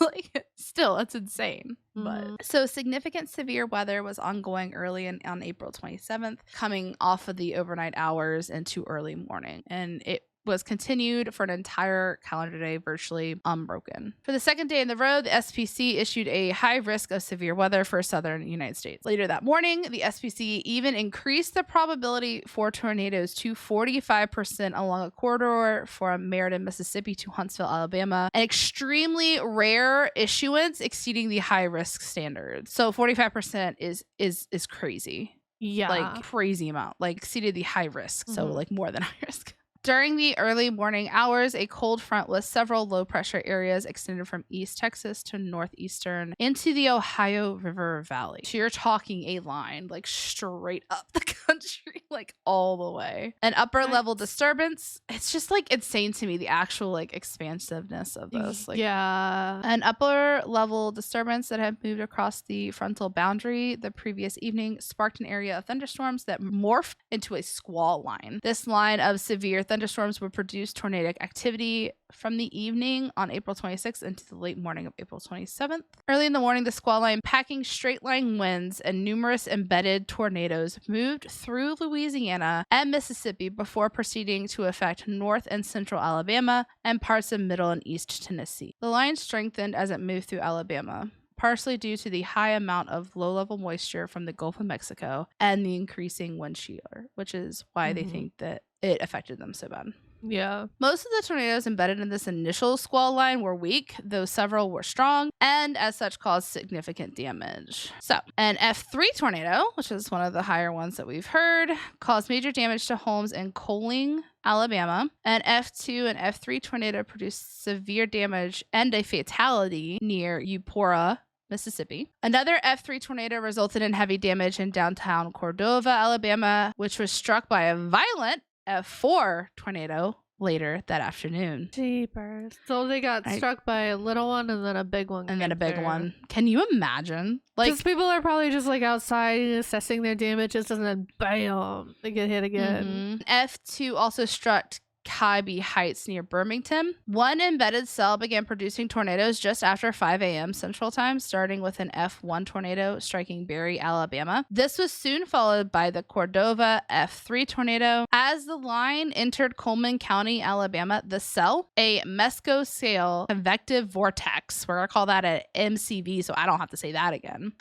Like, still, it's insane. But so significant severe weather was ongoing early on April 27th, coming off of the overnight hours into early morning. And it was continued for an entire calendar day, virtually unbroken. For the second day in the row, the SPC issued a high risk of severe weather for southern United States. Later that morning, the SPC even increased the probability for tornadoes to 45% along a corridor from Meriden, Mississippi to Huntsville, Alabama, an extremely rare issuance exceeding the high risk standards. So 45% is crazy. Yeah. Like crazy amount, like exceeded the high risk. So like more than high risk. During the early morning hours, a cold front with several low-pressure areas extended from East Texas to northeastern into the Ohio River Valley. So you're talking a line, like, straight up the country, like, all the way. An upper-level disturbance. It's just, like, insane to me, the actual, like, expansiveness of this. Like, yeah. An upper-level disturbance that had moved across the frontal boundary the previous evening sparked an area of thunderstorms that morphed into a squall line. This line of severe thunderstorms would produce tornadic activity from the evening on April 26th into the late morning of April 27th. Early in the morning, the squall line, packing straight line winds and numerous embedded tornadoes, moved through Louisiana and Mississippi before proceeding to affect north and central Alabama and parts of middle and east Tennessee. The line strengthened as it moved through Alabama, partially due to the high amount of low-level moisture from the Gulf of Mexico and the increasing wind shear, which is why they think that it affected them so bad. Yeah. Most of the tornadoes embedded in this initial squall line were weak, though several were strong, and as such caused significant damage. So, an F3 tornado, which is one of the higher ones that we've heard, caused major damage to homes in Coaling, Alabama. An F2 and F3 tornado produced severe damage and a fatality near Eupora, Mississippi. Another F3 tornado resulted in heavy damage in downtown Cordova, Alabama, which was struck by a violent F4 tornado later that afternoon. Jeepers. So they got struck by a little one and then a big one. And then a big one. Can you imagine? Because people are probably just like outside assessing their damages and then bam, they get hit again. F2 also struck Kybee Heights near Birmingham. One embedded cell began producing tornadoes just after 5 a.m. Central Time, starting with an F1 tornado striking Berry, Alabama. This was soon followed by the Cordova F3 tornado. As the line entered Coleman County, Alabama, the cell, a mesoscale convective vortex, we're going to call that an MCV, so I don't have to say that again,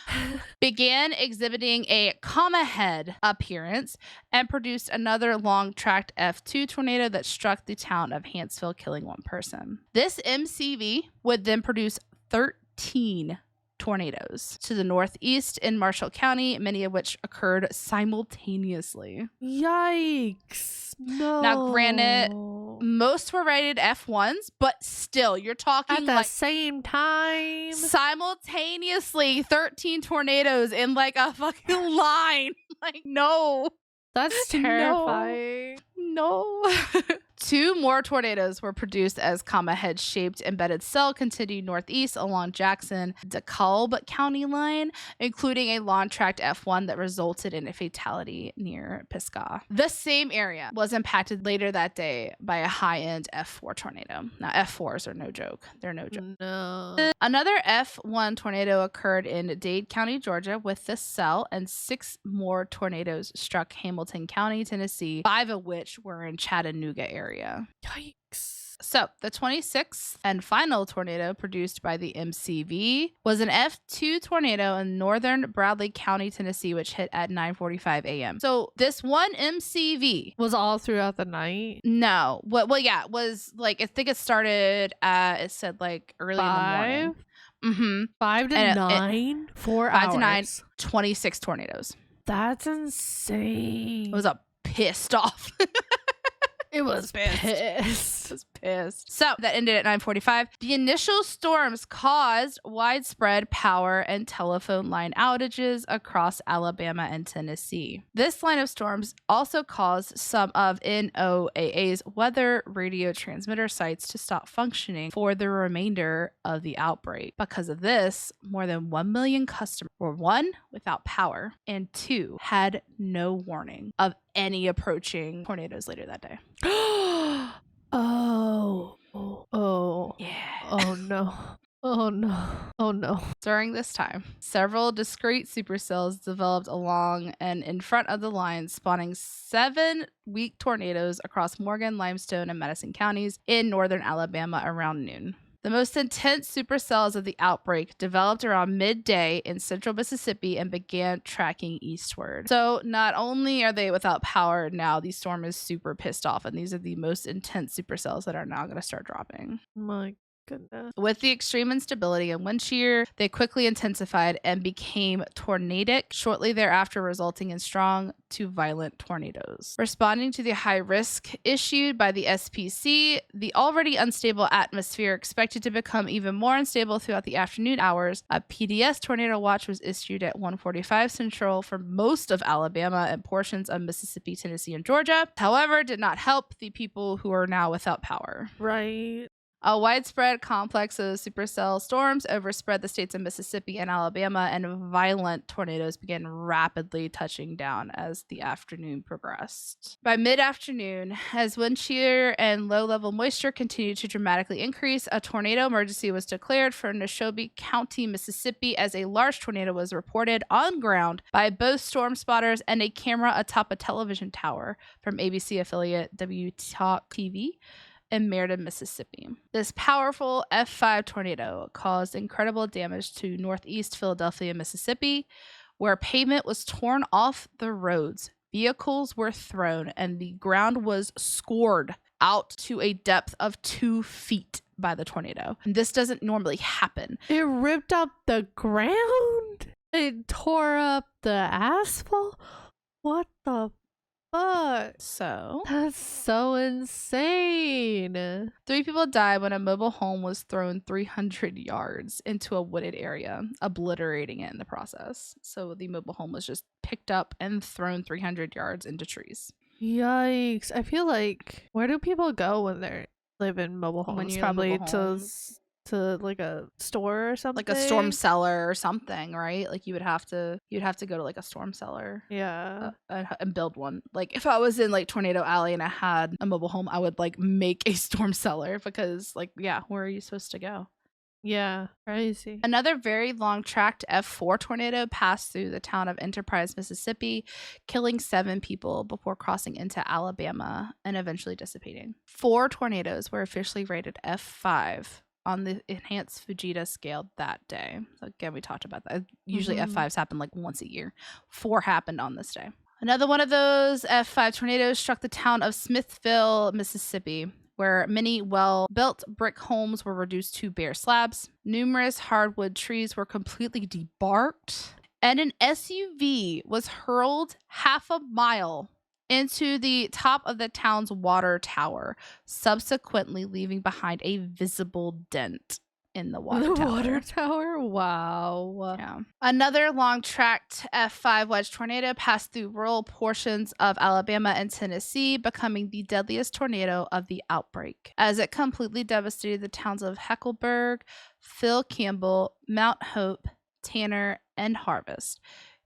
began exhibiting a comma head appearance and produced another long-tracked F2 tornado that struck the town of Hanceville, killing one person. This MCV would then produce 13 tornadoes to the northeast in Marshall County, many of which occurred simultaneously. Yikes. No. Now, granted, most were rated F1s, but still, you're talking at the same time. Simultaneously, 13 tornadoes in like a fucking line. Like, no. That's terrifying. No. 2 more tornadoes were produced as comma head shaped embedded cell continued northeast along Jackson-DeKalb County line, including a long tracked F1 that resulted in a fatality near Pisgah. The same area was impacted later that day by a high end F4 tornado. Now, F4s are no joke. They're no joke. No. Another F1 tornado occurred in Dade County, Georgia, with this cell, and 6 more tornadoes struck Hamilton County, Tennessee, 5 of which were in Chattanooga area. Yikes. So the 26th and final tornado produced by the MCV was an F2 tornado in northern Bradley County, Tennessee, which hit at 9:45 a.m. So this one MCV was all throughout the night. No, well, yeah, it was like I think it started at it said like early 5? in the morning. 5 to 9, 4 5 hours. to 9, 26 tornadoes. That's insane. It was a pissed off. It was pissed. It was pissed. So that ended at 9:45. The initial storms caused widespread power and telephone line outages across Alabama and Tennessee. This line of storms also caused some of NOAA's weather radio transmitter sites to stop functioning for the remainder of the outbreak. Because of this, more than 1 million customers were 1, without power, and 2, had no warning of any approaching tornadoes later that day. Oh. Yeah. Oh no. Oh no. Oh no. During this time, several discrete supercells developed along and in front of the line, spawning 7 weak tornadoes across Morgan, Limestone, and Madison counties in northern Alabama around noon. The most intense supercells of the outbreak developed around midday in central Mississippi and began tracking eastward. So not only are they without power now, the storm is super pissed off, and these are the most intense supercells that are now going to start dropping. My goodness. With the extreme instability and wind shear, they quickly intensified and became tornadic, shortly thereafter resulting in strong to violent tornadoes. Responding to the high risk issued by the SPC, the already unstable atmosphere expected to become even more unstable throughout the afternoon hours, a PDS tornado watch was issued at 1:45 Central for most of Alabama and portions of Mississippi, Tennessee, and Georgia. However, it did not help the people who are now without power. Right. A widespread complex of supercell storms overspread the states of Mississippi and Alabama, and violent tornadoes began rapidly touching down as the afternoon progressed. By mid-afternoon, as wind shear and low-level moisture continued to dramatically increase, a tornado emergency was declared for Neshoba County, Mississippi, as a large tornado was reported on ground by both storm spotters and a camera atop a television tower from ABC affiliate WTalk TV in Meriden, Mississippi. This powerful F5 tornado caused incredible damage to northeast Philadelphia, Mississippi, where pavement was torn off the roads, vehicles were thrown, and the ground was scored out to a depth of 2 feet by the tornado. And this doesn't normally happen. It ripped up the ground? It tore up the asphalt? What the fuck? So That's so insane. 3 people died when a mobile home was thrown 300 yards into a wooded area, obliterating it in the process. So the mobile home was just picked up and thrown 300 yards into trees. Yikes. I feel like, where do people go when they live in mobile homes? When you're in Probably mobile homes. to like a store or something. Like a storm cellar or something, right? Like you'd have to go to like a storm cellar. Yeah. And build one. Like if I was in like Tornado Alley and I had a mobile home, I would like make a storm cellar because like, yeah, where are you supposed to go? Yeah, crazy. Another very long tracked F4 tornado passed through the town of Enterprise, Mississippi, killing 7 people before crossing into Alabama and eventually dissipating. 4 tornadoes were officially rated F5 on the enhanced Fujita scale that day. So again, we talked about that. Usually F5s happen like once a year. 4 happened on this day. Another one of those F5 tornadoes struck the town of Smithville, Mississippi, where many well-built brick homes were reduced to bare slabs. Numerous hardwood trees were completely debarked, and an SUV was hurled half a mile into the top of the town's water tower, subsequently leaving behind a visible dent in the water tower. Wow. Yeah. Another long-tracked F5 wedge tornado passed through rural portions of Alabama and Tennessee, becoming the deadliest tornado of the outbreak, as it completely devastated the towns of Heckleburg, Phil Campbell, Mount Hope, Tanner, and Harvest,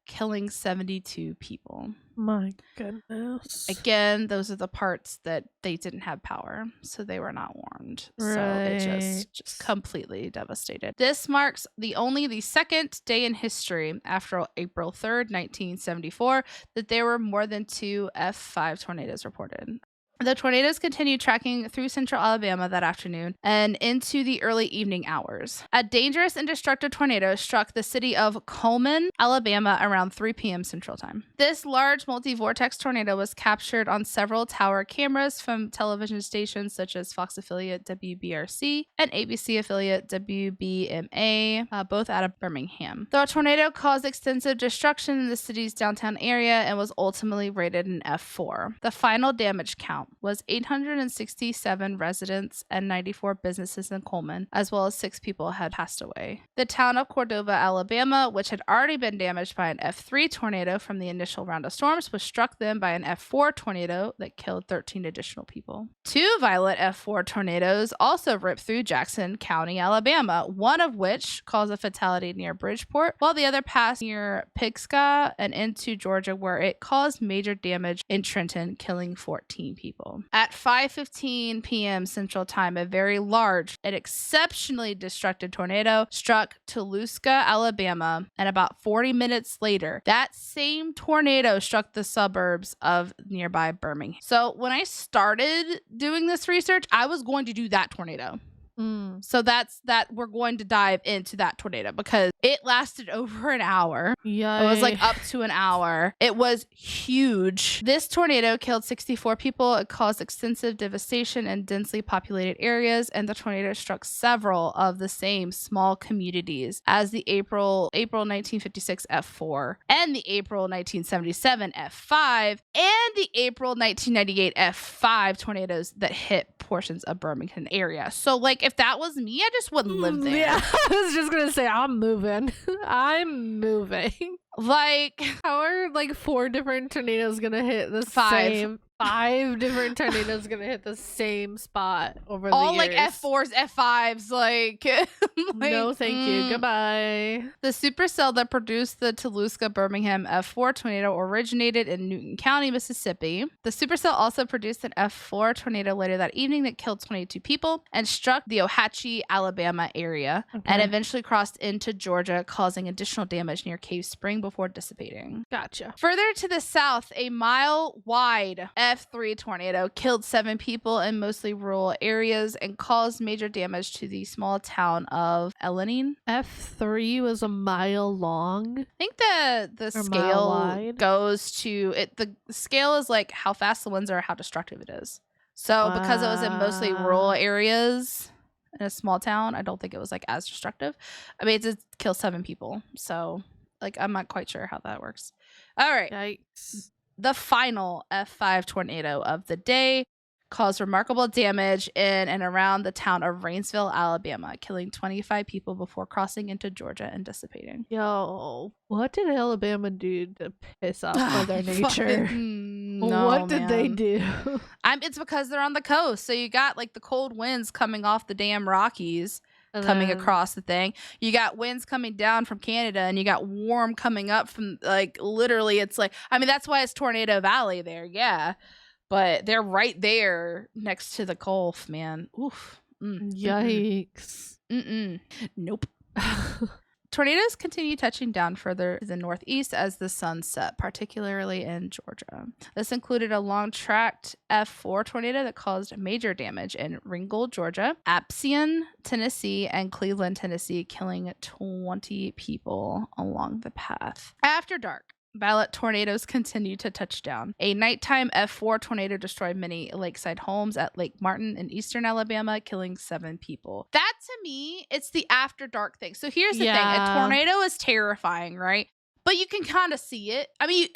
killing 72 people. My goodness. Again, those are the parts that they didn't have power, so they were not warned. Right. So it just completely devastated. This marks only the second day in history after April 3rd, 1974, that there were more than 2 F5 tornadoes reported. The tornadoes continued tracking through central Alabama that afternoon and into the early evening hours. A dangerous and destructive tornado struck the city of Coleman, Alabama around 3 p.m. Central Time. This large multi-vortex tornado was captured on several tower cameras from television stations such as Fox affiliate WBRC and ABC affiliate WBMA, both out of Birmingham. The tornado caused extensive destruction in the city's downtown area and was ultimately rated an F4. The final damage count was 867 residents and 94 businesses in Coleman, as well as 6 people had passed away. The town of Cordova, Alabama, which had already been damaged by an F3 tornado from the initial round of storms, was struck then by an F4 tornado that killed 13 additional people. 2 violent F4 tornadoes also ripped through Jackson County, Alabama, one of which caused a fatality near Bridgeport, while the other passed near Pigsca and into Georgia, where it caused major damage in Trenton, killing 14 people. At 5:15 p.m. Central Time, a very large and exceptionally destructive tornado struck Toluca, Alabama, and about 40 minutes later, that same tornado struck the suburbs of nearby Birmingham. So when I started doing this research, I was going to do that tornado. So that's that. We're going to dive into that tornado because it lasted over an hour. Yeah, it was like up to an hour. It was huge. This tornado killed 64 people. It caused extensive devastation in densely populated areas, and the tornado struck several of the same small communities as the April 1956 F4 and the April 1977 F5 and the April 1998 F5 tornadoes that hit portions of Birmingham area. So like if that was me, I just wouldn't live there. Yeah, I was just gonna say I'm moving. I'm moving. Like, how are like 4 different tornadoes gonna hit the same? 5 different tornadoes gonna hit the same spot over all the years. Like F4s, F5s, like no thank you, goodbye. The supercell that produced the Toluca Birmingham F4 tornado originated in Newton County, Mississippi. The supercell also produced an F4 tornado later that evening that killed 22 people and struck the Ohatchee, Alabama area and eventually crossed into Georgia, causing additional damage near Cave Spring before dissipating. Gotcha. Further to the south, a mile-wide F3 tornado killed 7 people in mostly rural areas and caused major damage to the small town of Elenine. F3 was a mile long. I think the scale goes to it. The scale is like how fast the winds are, how destructive it is. So because it was in mostly rural areas in a small town, I don't think it was like as destructive. I mean, it did kill 7 people. So like I'm not quite sure how that works. All right. Yikes. The final F5 tornado of the day caused remarkable damage in and around the town of Rainsville, Alabama, killing 25 people before crossing into Georgia and dissipating. Yo, what did Alabama do to piss off Mother Nature? No, what did they do? It's because they're on the coast. So you got like the cold winds coming off the damn Rockies. Coming across the thing. You got winds coming down from Canada, and you got warm coming up from, like, literally, it's like, I mean, that's why it's Tornado Valley there, yeah. But they're right there next to the Gulf, man. Oof. Yikes. Nope. Tornadoes continue touching down further to the northeast as the sun set, particularly in Georgia. This included a long-tracked F4 tornado that caused major damage in Ringgold, Georgia, Appian, Tennessee, and Cleveland, Tennessee, killing 20 people along the path. After dark, violent tornadoes continued to touch down. A nighttime F4 tornado destroyed many lakeside homes at Lake Martin in eastern Alabama, killing 7 people. That, to me, it's the after dark thing. So here's the thing. A tornado is terrifying, right? But you can kind of see it. I mean,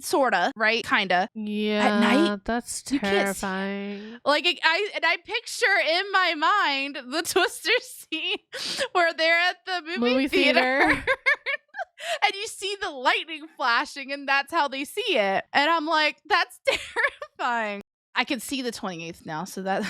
sort of, right? Kind of. Yeah. At night, that's terrifying. Like, I picture in my mind the Twister scene where they're at the movie theater. And you see the lightning flashing, and that's how they see it. And I'm like, that's terrifying. I can see the 28th now, so that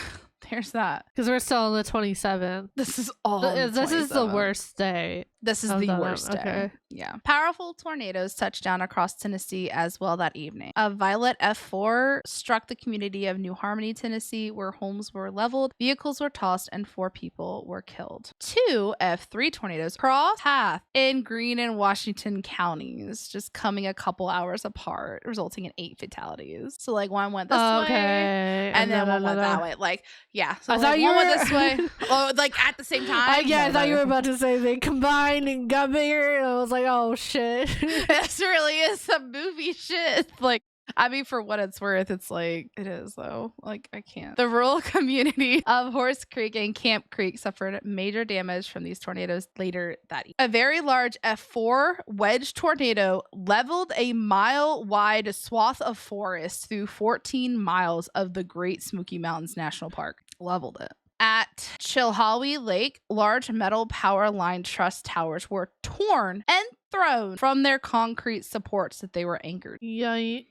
there's that. Because we're still on the 27th. This is all. This is the worst day. This is the worst day. Okay. Yeah. Powerful tornadoes touched down across Tennessee as well that evening. A violent F4 struck the community of New Harmony, Tennessee, where homes were leveled, vehicles were tossed, and 4 people were killed. 2 F3 tornadoes crossed path in Greene and Washington counties, just coming a couple hours apart, resulting in 8 fatalities. So, like, one went this way, and then one went that way. Like, yeah. So, I thought you one were went this way. Oh, like at the same time. Yeah, I thought you were about to say they combined and got bigger, and I was like, oh shit. This really is some movie shit. Like, I mean, for what it's worth, it's like, it is though. Like, I can't. The rural community of Horse Creek and Camp Creek suffered major damage from these tornadoes later that year. A very large F4 wedge tornado leveled a mile-wide swath of forest through 14 miles of the Great Smoky Mountains National Park. Leveled it. At Chilhowee Lake, large metal power line truss towers were torn and thrown from their concrete supports that they were anchored. Yikes.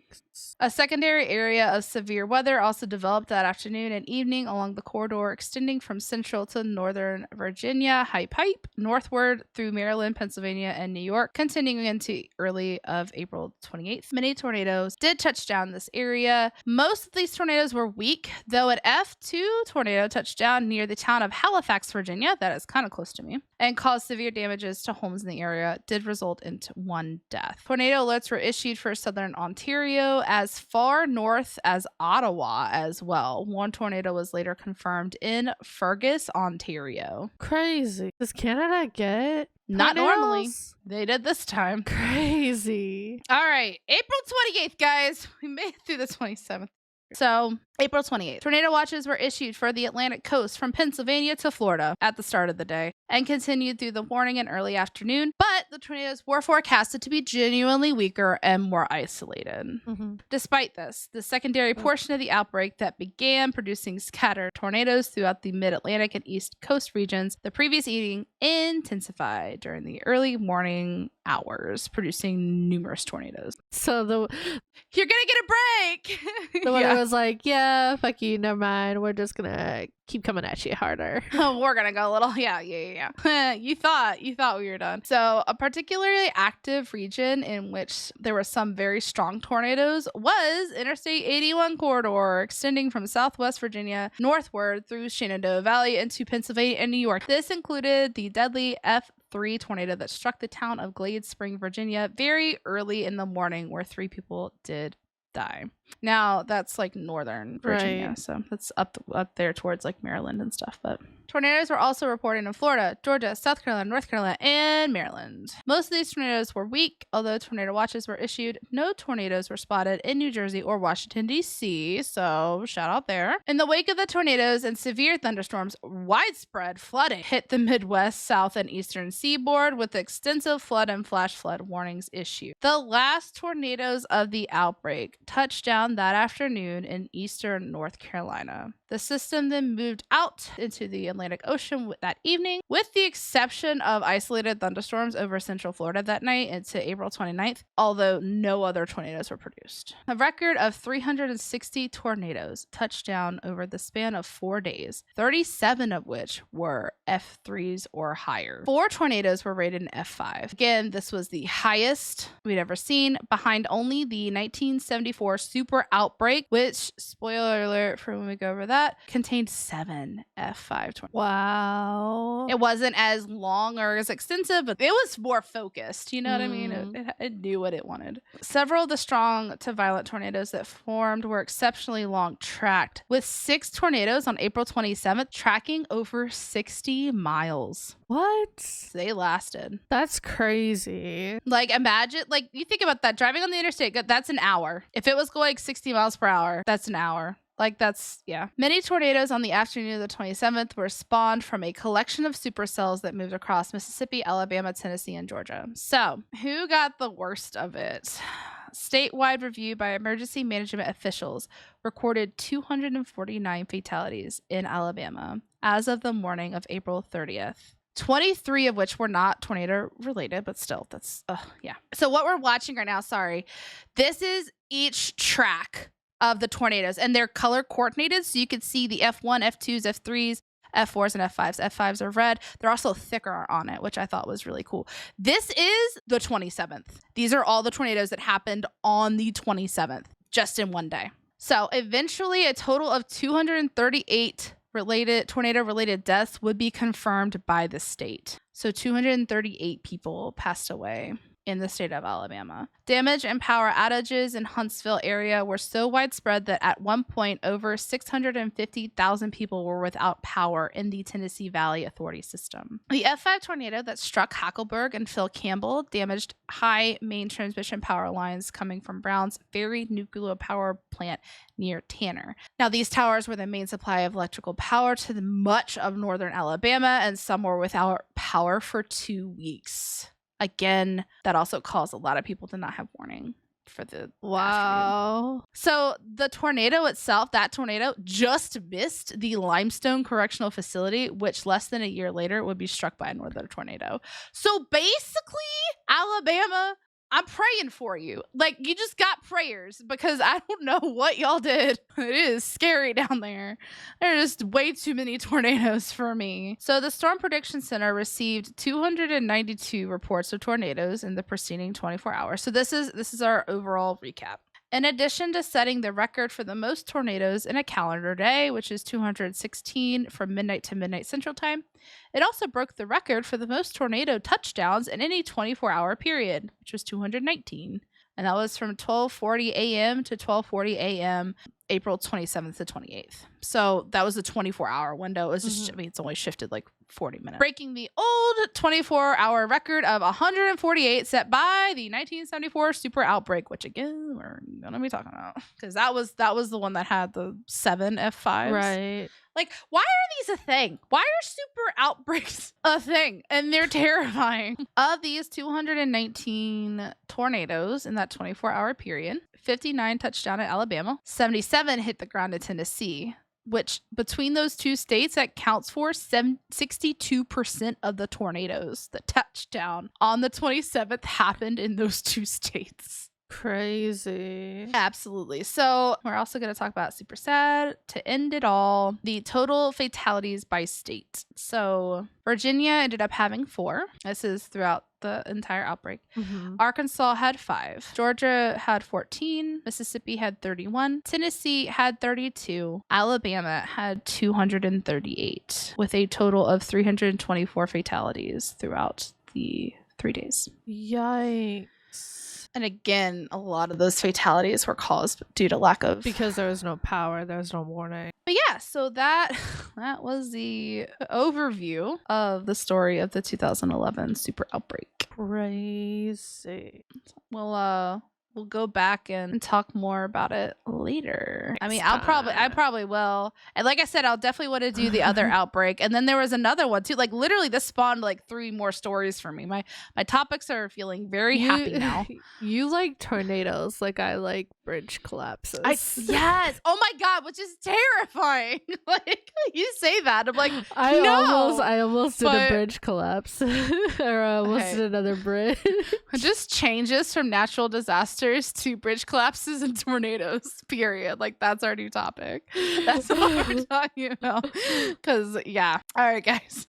A secondary area of severe weather also developed that afternoon and evening along the corridor extending from central to northern Virginia, High Pipe, northward through Maryland, Pennsylvania, and New York, continuing into early of April 28th. Many tornadoes did touch down this area. Most of these tornadoes were weak, though an F2 tornado touched down near the town of Halifax, Virginia, that is kind of close to me, and caused severe damages to homes in the area, did result into 1 death. Tornado alerts were issued for southern Ontario, as far north as Ottawa as well. 1 tornado was later confirmed in Fergus, Ontario. Crazy. Does Canada get Not tornadoes? normally. They did this time. Crazy. All right. April 28th, guys. We made it through the 27th. So, April 28th. Tornado watches were issued for the Atlantic coast from Pennsylvania to Florida at the start of the day and continued through the morning and early afternoon, but the tornadoes were forecasted to be genuinely weaker and more isolated. Despite this, the secondary portion of the outbreak that began producing scattered tornadoes throughout the mid-Atlantic and East Coast regions the previous evening intensified during the early morning hours, producing numerous tornadoes. So you're gonna get a break. The one that was like, yeah, fuck you, never mind. We're just gonna keep coming at you harder. We're gonna go a little, yeah. You thought we were done. So a particularly active region in which there were some very strong tornadoes was Interstate 81 corridor, extending from Southwest Virginia northward through Shenandoah Valley into Pennsylvania and New York. This included the deadly F3 tornado that struck the town of Glade Spring, Virginia, very early in the morning, where 3 people did die. Now that's like northern Virginia, Right. so that's up there towards like Maryland and stuff. But tornadoes were also reported in Florida, Georgia, South Carolina, North Carolina, and Maryland. Most of these tornadoes were weak, although tornado watches were issued. No tornadoes were spotted in New Jersey or Washington, D.C., so shout out there. In the wake of the tornadoes and severe thunderstorms, widespread flooding hit the Midwest, South, and Eastern seaboard with extensive flood and flash flood warnings issued. The last tornadoes of the outbreak touched down that afternoon in eastern North Carolina. The system then moved out into the Atlantic Ocean that evening, with the exception of isolated thunderstorms over central Florida that night into April 29th, although no other tornadoes were produced. A record of 360 tornadoes touched down over the span of 4 days, 37 of which were F3s or higher. 4 tornadoes were rated an F5. Again, this was the highest we'd ever seen, behind only the 1974 super outbreak, which, spoiler alert for when we go over that, contained 7 F5 tornadoes. Wow. It wasn't as long or as extensive, but it was more focused. You know what I mean? It knew what it wanted. Several of the strong to violent tornadoes that formed were exceptionally long tracked, with 6 tornadoes on April 27th tracking over 60 miles. What? They lasted. That's crazy. Like, imagine, like, you think about that. Driving on the interstate, that's an hour. If it was going 60 miles per hour, that's an hour. Like, that's, yeah. Many tornadoes on the afternoon of the 27th were spawned from a collection of supercells that moved across Mississippi, Alabama, Tennessee, and Georgia. So, who got the worst of it? Statewide review by emergency management officials recorded 249 fatalities in Alabama as of the morning of April 30th. 23 of which were not tornado related, but still, that's, yeah. So what we're watching right now, sorry, this is each track of the tornadoes, and they're color coordinated, so you can see the F1, F2s, F3s, F4s, and F5s. F5s are red. They're also thicker on it, which I thought was really cool. This is the 27th. These are all the tornadoes that happened on the 27th, just in one day. So eventually, a total of 238 tornado-related deaths would be confirmed by the state. So 238 people passed away in the state of Alabama. Damage and power outages in Huntsville area were so widespread that at one point over 650,000 people were without power in the Tennessee Valley Authority system. The F5 tornado that struck Hackleburg and Phil Campbell damaged high main transmission power lines coming from Brown's Ferry nuclear power plant near Tanner. Now, these towers were the main supply of electrical power to much of northern Alabama, and some were without power for 2 weeks. Again, that also caused a lot of people to not have warning for the afternoon. So the tornado itself, that tornado just missed the Limestone Correctional Facility, which less than a year later would be struck by another tornado. So basically, Alabama, I'm praying for you. Like, you just got prayers, because I don't know what y'all did. It is scary down there. There are just way too many tornadoes for me. So the Storm Prediction Center received 292 reports of tornadoes in the preceding 24 hours. So this is our overall recap. In addition to setting the record for the most tornadoes in a calendar day, which is 216 from midnight to midnight Central Time, it also broke the record for the most tornado touchdowns in any 24-hour period, which was 219. And that was from 12:40 a.m. to 12:40 a.m. April 27th to 28th. So that was a 24-hour window. It was just, I mean, it's only shifted like 40 minutes. Breaking the old 24-hour record of 148 set by the 1974 super outbreak, which again, we're going to be talking about. Because that was the one that had the 7 F5s. Right. Like, why are these a thing? Why are super outbreaks a thing? And they're terrifying. Of these 219 tornadoes in that 24-hour period, 59 touched down at Alabama, 77 hit the ground in Tennessee, which between those two states, that counts for 62% of the tornadoes that touched down on the 27th happened in those two states. Crazy. Absolutely. So we're also going to talk about, super sad to end it all, the total fatalities by state. So Virginia ended up having 4. This is throughout the entire outbreak. Arkansas had 5. Georgia had 14. Mississippi had 31. Tennessee had 32. Alabama had 238, with a total of 324 fatalities throughout the 3 days. Yikes. And again, a lot of those fatalities were caused due to lack of, because there was no power, there was no warning. But yeah, so that was the overview of the story of the 2011 super outbreak. Crazy. We'll go back and talk more about it later. I mean, Next I time. probably will. And like I said, I'll definitely want to do the other outbreak. And then there was another one too. Like literally this spawned like 3 more stories for me. My topics are feeling very happy now. You like tornadoes like I like bridge collapses. Yes. Oh my God, which is terrifying. Like you say that. I'm like, I almost did a but- bridge collapse. Or I almost Okay. did another bridge. It just changes from natural disasters to bridge collapses and tornadoes, period. Like that's our new topic. That's what we're talking about. Because yeah. All right, guys.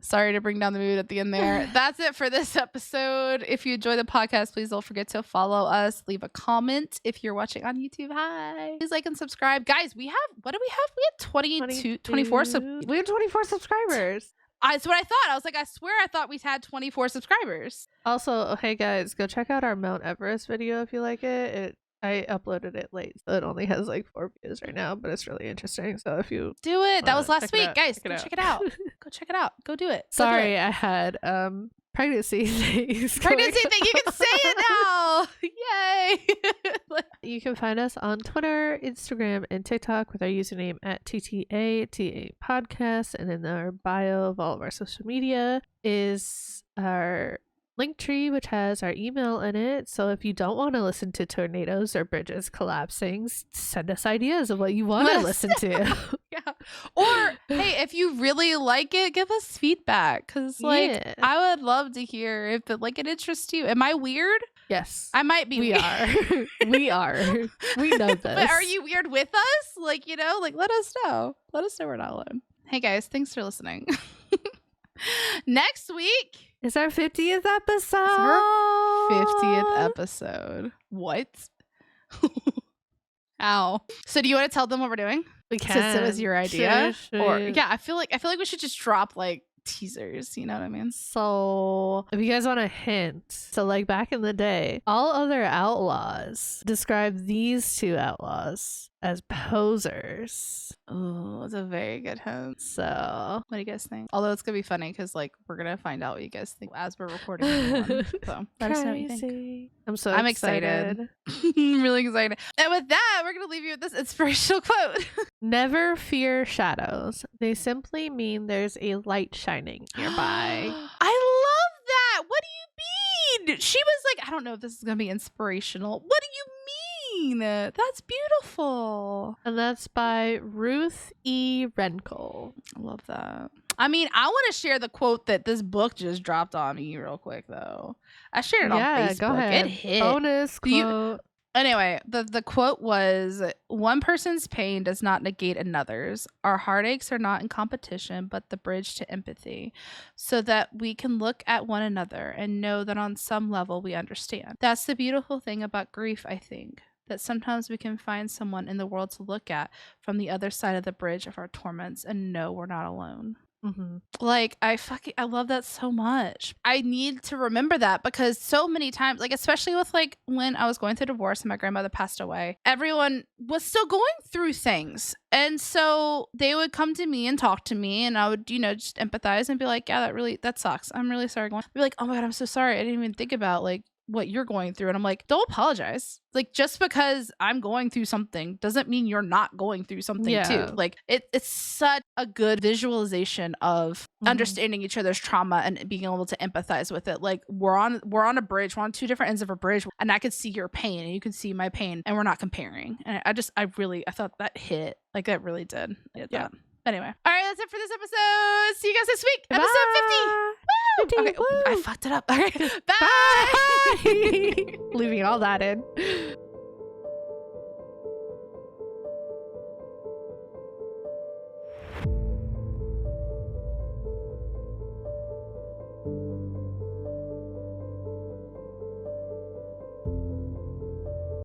Sorry to bring down the mood at the end there. That's it for this episode. If you enjoy the podcast, please don't forget to follow us. Leave a comment if you're watching on YouTube. Hi. Please like and subscribe. Guys, we had 24 We have 24 subscribers. That's what I thought. I was like, I swear I thought we had 24 subscribers. Also, hey guys, go check out our Mount Everest video if you like it. I uploaded it late, so it only has like 4 views right now, but it's really interesting. So if you Do it. That was last check it week. out, Guys, check it go out. check it out. Go check it out. Go do it. Go do Sorry, it. I had pregnancy things. Pregnancy going thing. You can say it now. Yay. You can find us on Twitter, Instagram, and TikTok with our username at TTATA Podcast. And in our bio of all of our social media is our link tree, which has our email in it. So if you don't want to listen to tornadoes or bridges collapsing, send us ideas of what you want to listen to. Yeah. Or, hey, if you really like it, give us feedback. Because, like, Yeah. I would love to hear if it interests you. Am I weird? Yes. I might be We weird. are. We are. We know this. But are you weird with us? Like, let us know. Let us know we're not alone. Hey, guys, thanks for listening. Next week It's our 50th episode. is our 50th episode. What? Ow. So do you want to tell them what we're doing? We can. Since it was your idea? Should. Or yeah, I feel like we should just drop like teasers, you know what I mean? So, if you guys want a hint, so like back in the day, all other outlaws describe these 2 outlaws as posers. Oh, that's a very good hint. So, What do you guys think? Although it's gonna be funny because like we're gonna find out what you guys think as we're recording the new one. So let us know what you think. crazy. I'm excited. I'm really excited. And with that, we're gonna leave you with this inspirational quote. Never fear shadows. They simply mean there's a light shining nearby. I love that. What do you mean? She was like, I don't know if this is gonna be inspirational. What do you mean? That's beautiful. And that's by Ruth E. Renkel. I love that. I mean, I want to share the quote that this book just dropped on me real quick, though. I shared it on Facebook. Go ahead. It hit. Bonus quote. Anyway, the quote was, one person's pain does not negate another's. Our heartaches are not in competition, but the bridge to empathy, so that we can look at one another and know that on some level we understand. That's the beautiful thing about grief, I think, that sometimes we can find someone in the world to look at from the other side of the bridge of our torments and know we're not alone. Mm-hmm. Like, I love that so much. I need to remember that because so many times, like, especially with like when I was going through divorce and my grandmother passed away, everyone was still going through things. And so they would come to me and talk to me and I would, just empathize and be like, yeah, that sucks. I'm really sorry. They'd be like, oh my God, I'm so sorry. I didn't even think about like what you're going through. And I'm like, don't apologize. Like, just because I'm going through something doesn't mean you're not going through something too. Like, it's such a good visualization of understanding each other's trauma and being able to empathize with it. Like, we're on a bridge, we're on 2 different ends of a bridge, and I could see your pain and you can see my pain, and we're not comparing. And I thought that hit. Like, that really did. Yeah. Anyway, all right, that's it for this episode. See you guys next week. Bye. Episode 50. Woo! Okay, Woo. I fucked it up. Okay, bye. Bye. Leaving all that in.